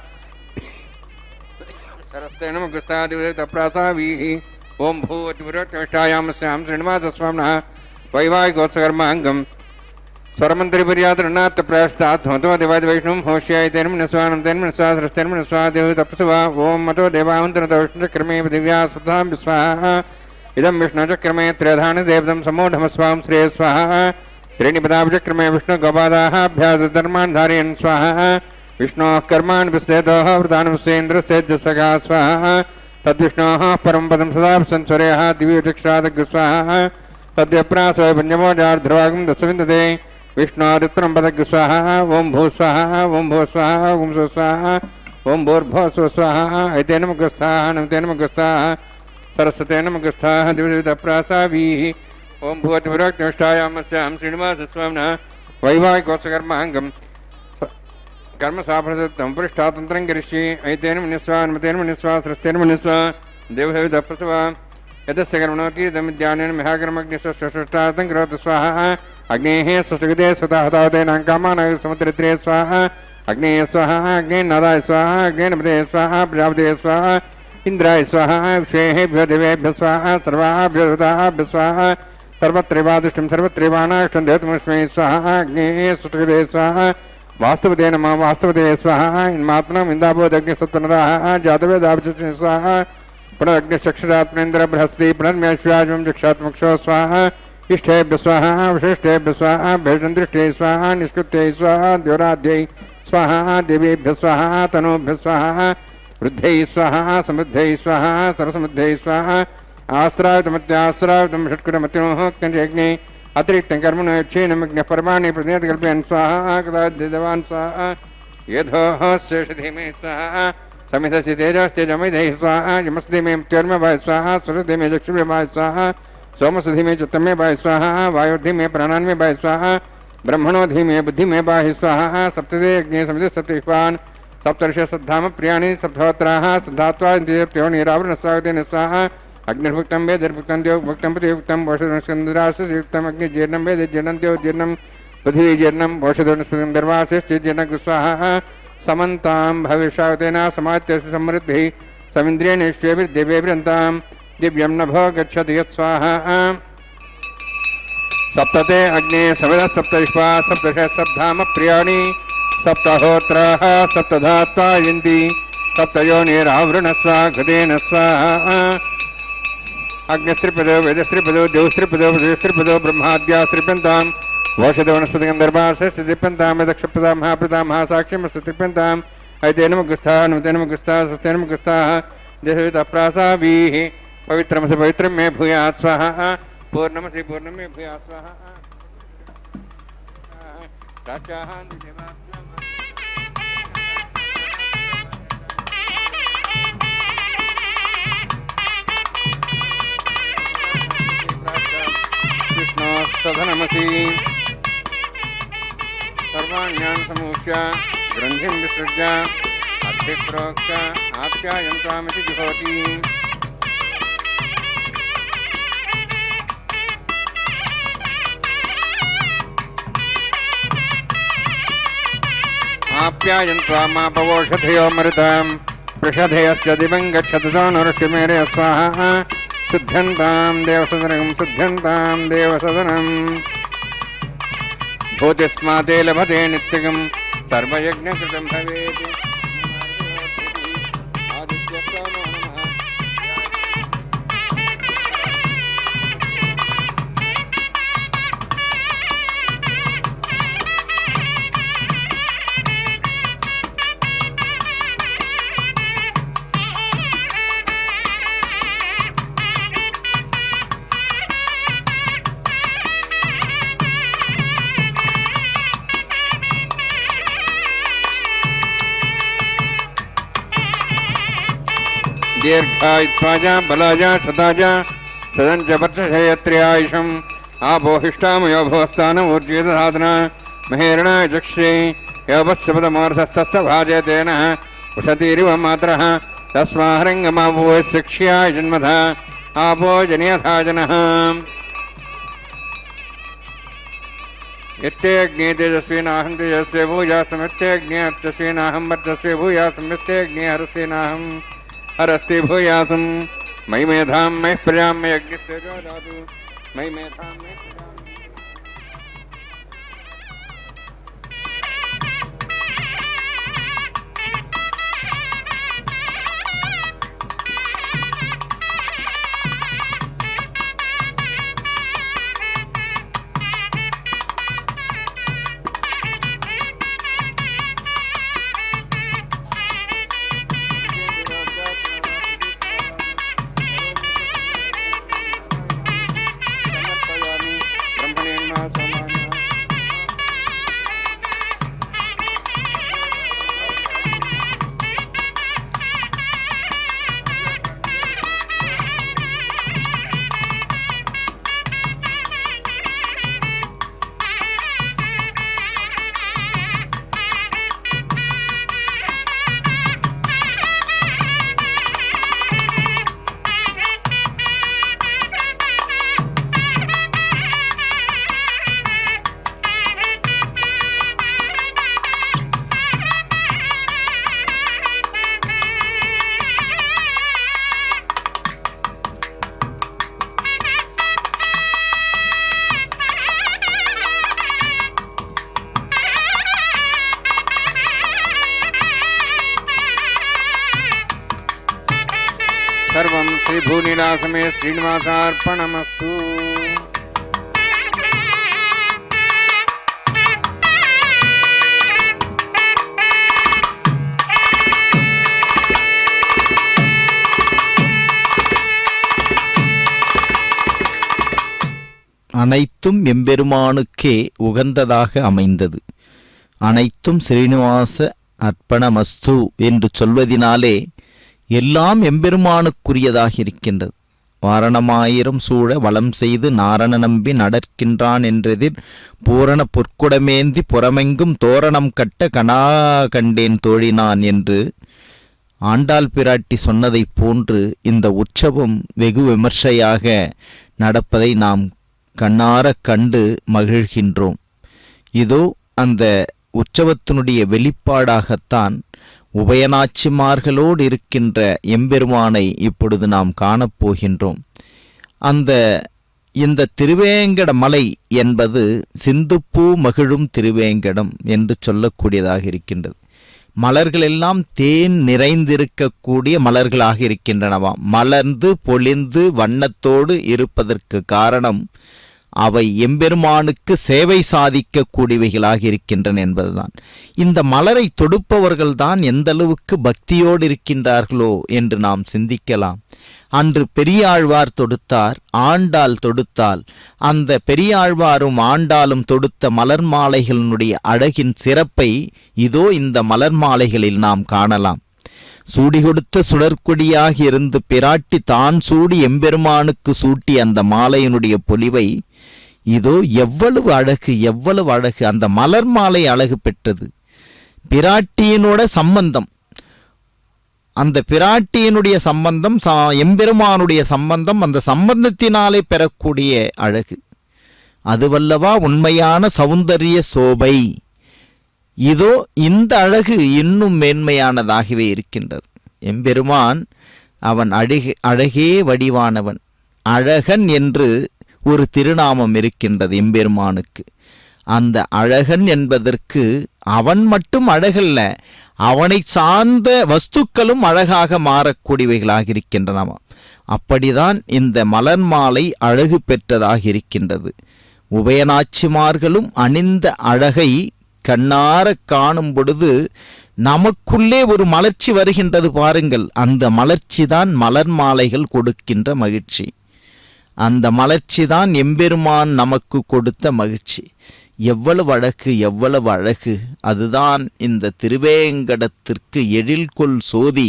सरस्ते नमग्रस्ताः दिवसेतप्रासावीः ओं भूवतिपुरष्टायां स्यां श्रीनिवासस्वामिनः वैवाहिकोत्सकर्माङ्गं स्वरमन्त्रिपर्यातृणात् प्रयास्तात् होतो देवादिवैष्णवं होष्याय तेन मनस्वानं तेन मनस्वा सरस्तेन मनस्वा देवतप्सुवा ओं मतो देवावन्तरतो विष्णुचक्रमे दिव्या सुधां विस्वाहा इदं विष्णुचक्रमे त्रयधानि देवतं समूढमस्वां श्रेय स्वाहा त्रीणि पदाभिचक्रमे विष्णुगोपादाभ्यासधर्मान् धारयन् स्वाहा विष्णोः कर्माणि विस्तेतोः वृतानि विश्वेन्द्रस्येज्जसखा स्वाहा तद्विष्णोः परं पदं सदा संस्वरेयः दिव्यचक्षादग् स्वाहा तद्यप्रासो पञ्चमोजार्ध्रवागं दशविन्दते विष्णोरुत्तरं पदग् स्वाहा ओं भू स्वाहा ओं भो स्वाहा ओं स्वस्वाहा ओं भोर्भो स्वस्वाहा ऐतेन मुखस्थाः नमतेन मुखस्थाः सरस्वते नमगस्थाः दिवसेतप्रासावीः ओं भूवतिपुरष्टायां श्रीनिवासस्वामिनः वैवाहिकोत्सकर्माङ्गं कर्मसाफलसत्तं पृष्ठातन्त्रं करिष्ये ऐतेन मुनिस्वा नमतेन मुनिस्वा सरस्तेन मुनिस्वा देवसेतप्रसवा यदस्य कर्मणोतीतमिद्यानेन महाकर्मग्निस्वष्टार्थं करोतु स्वाहा अग्नेः सुष्टुगते स्वतःतावतेनां कामानां समुद्रत्रे स्वाहा अग्नेय स्वाहा अग्नेन्नादाय स्वाहा अग्नेनपदे स्वाहा प्रजापते स्वाहा इंद्राय स्वाहा विषेभ्यो देवेभ्य स्वाहा सर्वाभ्यो ऋताभ्य स्वाहा सर्वत्रैवादुष्टं सर्वत्रैवानाष्टं देवतमस्मै स्वाहा अग्नेः सुष्टुगते स्वाहा वास्तवते नमः वास्तवते स्वाहा इन्मात्मनम् इन्दाभोदग्निसत्त्वनराः जातवेदाभिचक्षणे स्वाहा पुनरग्निश्चक्षुरात्मेन्द्र बृहस्पति पुनर्म्यश्वाजं जक्षात्मक्षो स्वाहा इष्टेभ्य स्वाहा विशिष्टेभ्य स्वाहा भेषदृष्टे स्वाहा निष्कृत्यै स्वाहा द्योराध्यै स्वाहा देवेभ्य स्वाहा तनोभ्य स्वाहा वृद्धै स्वाहा समृद्धै स्वाहा सर्वसमृद्धै स्वाहा आश्रावितमत्याश्रावितं षट्कुटमतिनोः यज्ञे अतिरिक्तं कर्मणो यच्छेनमग्नः परमाणि प्रतिनिधिकल्पयन् स्वाहा कदा देवान् स्वाहा यथोः शेषधीमे स्वाहा समितस्य तेजस्तेजमयधे स्वाहा यमस्धीमे मृत्योर्मे स्वाहा सुरधीमे चक्षुर्मे स्वाहा सोमसधीमे चित्तमे स्वाहा वायुर्धीमे प्राणान्मे स्वाहा ब्रह्मणोधीमे बुद्धिमे स्वाहा सप्तदे अग्ने समिते सप्तविश्वान् सप्तर्षि सद्धाम प्रियाणि सप्तहोत्राः सद्धात्वा निरावरण स्वागतेन स्वाहा अग्निर्भुक्तं वेदिर्भुक्तं देवभुक्तं पृथिवीभुक्तं वोषधनस्कन्धरासयुक्तम् अग्निजीर्णं वेदिजीर्णं देवजीर्णं पृथिवीजीर्णं वोषधनस्पतिं दर्वासिश्चिजीर्णं स्वाहा समन्तां भविष्यावतेन समात्यस्य समृद्धिः समिन्द्रियेणेष्वेभिर्देवेभिरन्तां दिव्यं नभो गच्छति यत् स्वाहा सप्तते अग्ने सविदः सप्तविश्वा सप्तर्षयः सप्तधाम प्रियाणि सप्तहोत्राः सप्तधात्वा यन्ति सप्तयोनिरावृणस्वागतेन स्वाहा अग्निस्त्रिपदो वेदस्त्रिपदो देवस्त्रिपदो पृथिवीस्त्रिपदो ब्रह्माद्यास्त्रिप्यन्ताम् वोषधवनस्पतिगन्धर्वासस्त्रिप्यन्तां यदक्षप्रदां महाप्रदां महासाक्ष्यमस्त्रिप्यन्ताम् ऐतेनमुखस्थाः नुतेनमुखस्थाः सुस्तेनमुखस्थाः देशवितप्रासाभिः पवित्रमसि पवित्रं मे भूयात् स्वाहा पूर्णमसि पूर्णं मे भूयात् स्वाहा कृष्णो सधनमसि सर्वाण्यान् समूह्य ग्रन्थिं विसृज्य अभिप्रोक्ष आप्यायन्तामिति जुहोति आप्यायन्त्वामापवोषधयो मरुतां पृषधयश्च दिवं गच्छततो नरुष्टिमेरे स्वाहा शुद्ध्यन्तां देवसदनं शुद्ध्यन्तां देवसदनं भूतिस्माते लभते नित्यगं सर्वयज्ञकृतं भवेत् आदित्यस्तो नमः दीर्घायुत्वाजा बलाजा शताजा सदंच वर्षशयत्र्यायुषम् आपोहिष्टामयो भवस्तानमूर्जितधातना महेरणा चक्षे योपस्यपदमोर्धस्तस्य भाजयतेन उषतीरिव मातरः तस्माहरङ्गमापोशिक्ष्याय जन्मधा आपो जनियथा जनः यत्तेऽग्ने तेजस्विनाहं तेजस्वे भूयासमित्यग्ने अर्चस्विनाहं वर्चस्वे भूयासमित्यग्ने हरस्विनाहं हरस्ति भूयासं मयि मेधां मयि प्रजां मयि अग्निस्तेजो दातु मयि मेधां मयि प्रजां सर्वं श्रीभूनिलासमे श्रीनिवासार्पणमस्तु। அனைத்தும் எம்பெருமானுக்கே உகந்ததாக அமைந்தது. அனைத்தும் ஸ்ரீனிவாச அர்ப்பணமஸ்து என்று சொல்வதினாலே எல்லாம் எம்பெருமானுக்குரியதாக இருக்கின்றது. வாரணமாயிரம் சூழ வளம் செய்து நாரண நம்பி நடக்கின்றான் என்றெதிர் பூரண பொற்குடமேந்தி புறமெங்கும் தோரணம் கட்ட கனா கண்டேன் தோழினான் என்று ஆண்டாள் பிராட்டி சொன்னதைப் போன்று இந்த உற்சவம் வெகு விமர்சையாக நடப்பதை நாம் கண்ணார கண்டு மகிழ்கின்றோம். இதோ அந்த உற்சவத்தினுடைய வெளிப்பாடாகத்தான் உபயநாச்சிமார்களோடு இருக்கின்ற எம்பெருமானை இப்பொழுது நாம் காணப்போகின்றோம். இந்த திருவேங்கட மலை என்பது சிந்துப்பூ மகிழும் திருவேங்கடம் என்று சொல்லக்கூடியதாக இருக்கின்றது. மலர்கள் எல்லாம் தேன் நிறைந்திருக்கக்கூடிய மலர்களாக இருக்கின்றனவாம். மலர்ந்து பொழிந்து வண்ணத்தோடு இருப்பதற்கு காரணம் அவை எம்பெருமானுக்கு சேவை சாதிக்கக்கூடியவைகளாக இருக்கின்றன என்பதுதான். இந்த மலரை தொடுப்பவர்கள்தான் எந்தளவுக்கு பக்தியோடு இருக்கின்றார்களோ என்று நாம் சிந்திக்கலாம். அன்று பெரியாழ்வார் தொடுத்தார், ஆண்டாள் தொடுத்தால் அந்த பெரியாழ்வாரும் ஆண்டாளும் தொடுத்த மலர் மாலைகளினுடைய அழகின் சிறப்பை இதோ இந்த மலர் மாலைகளில் நாம் காணலாம். சூடி கொடுத்த சுடற்கொடியாக இருந்து பிராட்டி தான் சூடி எம்பெருமானுக்கு சூட்டி அந்த மாலையினுடைய பொலிவை இதோ எவ்வளவு அழகு, எவ்வளவு அழகு! அந்த மலர் மாலை அழகு பெற்றது. பிராட்டியினோட சம்பந்தம், அந்த பிராட்டியினுடைய சம்பந்தம், எம்பெருமானுடைய சம்பந்தம், அந்த சம்பந்தத்தினாலே பெறக்கூடிய அழகு அதுவல்லவா உண்மையான சௌந்தரிய சோபை. இதோ இந்த அழகு இன்னும் மேன்மையானதாகவே இருக்கின்றது. எம்பெருமான் அவன் அழகே வடிவானவன். அழகன் என்று ஒரு திருநாமம் இருக்கின்றது எம்பெருமானுக்கு. அந்த அழகன் என்பதற்கு அவன் மட்டும் அழகல்ல, அவனை சார்ந்த வஸ்துக்களும் அழகாக மாறக்கூடியவைகளாக இருக்கின்றனவா. அப்படிதான் இந்த மலர் மாலை அழகு பெற்றதாக இருக்கின்றது. உபயநாச்சிமார்களும் அணிந்த அழகை கண்ணார காணும் பொழுது நமக்குள்ளே ஒரு மலர்ச்சி வருகின்றது பாருங்கள். அந்த மலர்ச்சி தான் மலர் மாலைகள் கொடுக்கின்ற மகிழ்ச்சி. அந்த மலர்ச்சி தான் எம்பெருமான் நமக்கு கொடுத்த மகிழ்ச்சி. எவ்வளவு அழகு, எவ்வளவு அழகு! அதுதான் இந்த திருவேங்கடத்திற்கு எழில்கொள் சோதி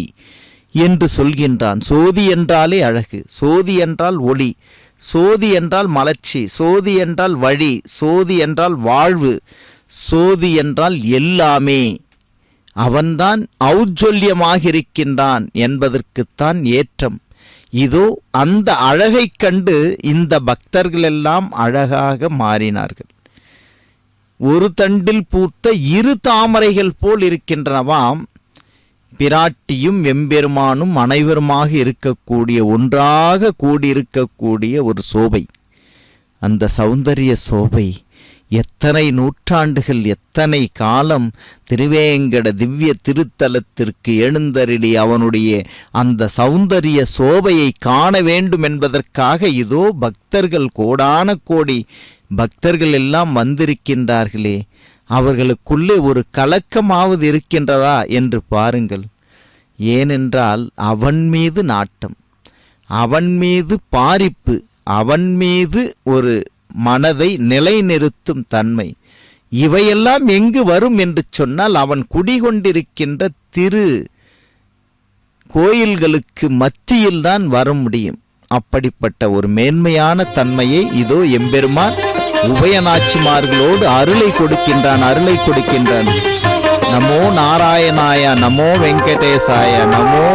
என்று சொல்கின்றான். சோதி என்றாலே அழகு, சோதி என்றால் ஒளி, சோதி என்றால் மலர்ச்சி, சோதி என்றால் வழி, சோதி என்றால் வாழ்வு, சோதி என்றால் எல்லாமே. அவன்தான் ஔஜ்ஜல்யமாக இருக்கின்றான் என்பதற்குத்தான் ஏற்றம். இதோ அந்த அழகைக் கண்டு இந்த பக்தர்களெல்லாம் அழகாக மாறினார்கள். ஒரு தண்டில் பூத்த இரு தாமரைகள் போல் இருக்கின்றனவாம். பிராட்டியும் எம்பெருமானும் அனைவருமாக இருக்கக்கூடிய, ஒன்றாக கூடியிருக்கக்கூடிய ஒரு சோபை. அந்த சௌந்தரிய சோபை எத்தனை நூற்றாண்டுகள், எத்தனை காலம் திருவேங்கட திவ்ய திருத்தலத்திற்கு எழுந்தருளி அவனுடைய அந்த சௌந்தரிய சோபையை காண வேண்டும் என்பதற்காக இதோ பக்தர்கள், கோடான கோடி பக்தர்கள் எல்லாம் வந்திருக்கின்றார்களே. அவர்களுக்குள்ளே ஒரு கலக்கமாவது இருக்கின்றதா என்று பாருங்கள். ஏனென்றால் அவன் மீது நாட்டம், அவன் மீது பாரிப்பு, அவன் மீது ஒரு மனதை நிலைநிறுத்தும் தன்மை, இவையெல்லாம் எங்கு வரும் என்று சொன்னால் அவன் குடிகொண்டிருக்கின்ற திரு கோயில்களுக்கு மத்தியில்தான் வர முடியும். அப்படிப்பட்ட ஒரு மேன்மையான தன்மையை இதோ எம்பெருமான் உபயநாச்சிமார்களோடு அருளை கொடுக்கின்றான். நமோ நாராயணாய, நமோ வெங்கடேசாய, நமோ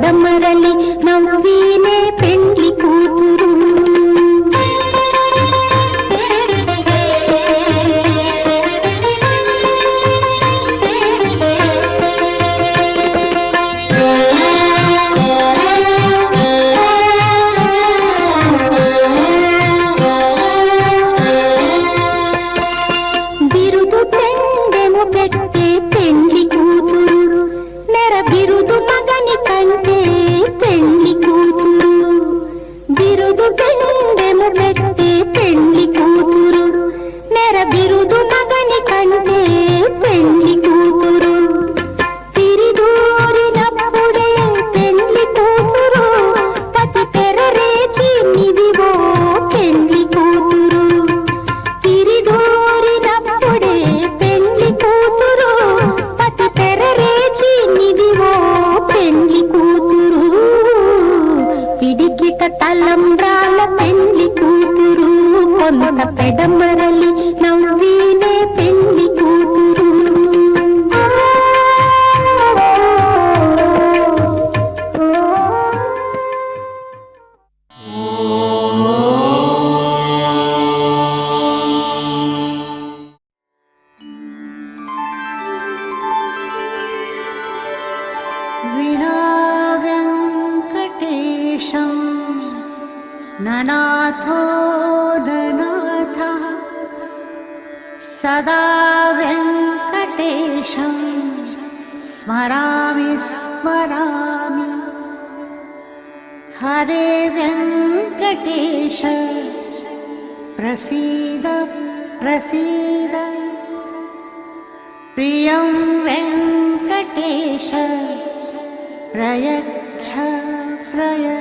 పెడమరలి నవ్వీనే పెండ్లి కూతురు. బిరుదు పెండెము పెట్టే పెండ్లి కూతురు, నెర బిరుదు మగని కంటే పెండ్లి కూతురు. బిరుదు పెండెము పెట్టే పెండ్లి కూతురు, నెర బిరుదు మగని కంటే పెండ్లి కూతురు. తిరిదూరినప్పుడే పెండ్లి కూతురు, పతి పెరరేచి నిదివో పెండ్లి కూతురు. తిరిదూరినప్పుడే పెండ్లి కూతురు, పతి పెరరేచి నిదివో పెండ్లి కూతురు. పిడికిట తలంబ్రాల పెండ్లి కూతురు, కొంత పెడమరలి నవ్వీనే పెండ్లి కూతురు. विना वेङ्कटेशं ननाथो ननाथः सदा वेङ्कटेशं स्मरामि स्मरामि. हरे वेङ्कटेश प्रसीद प्रसीद. प्रियं वेङ्कटेश प्रयच्छ प्रयच्छ.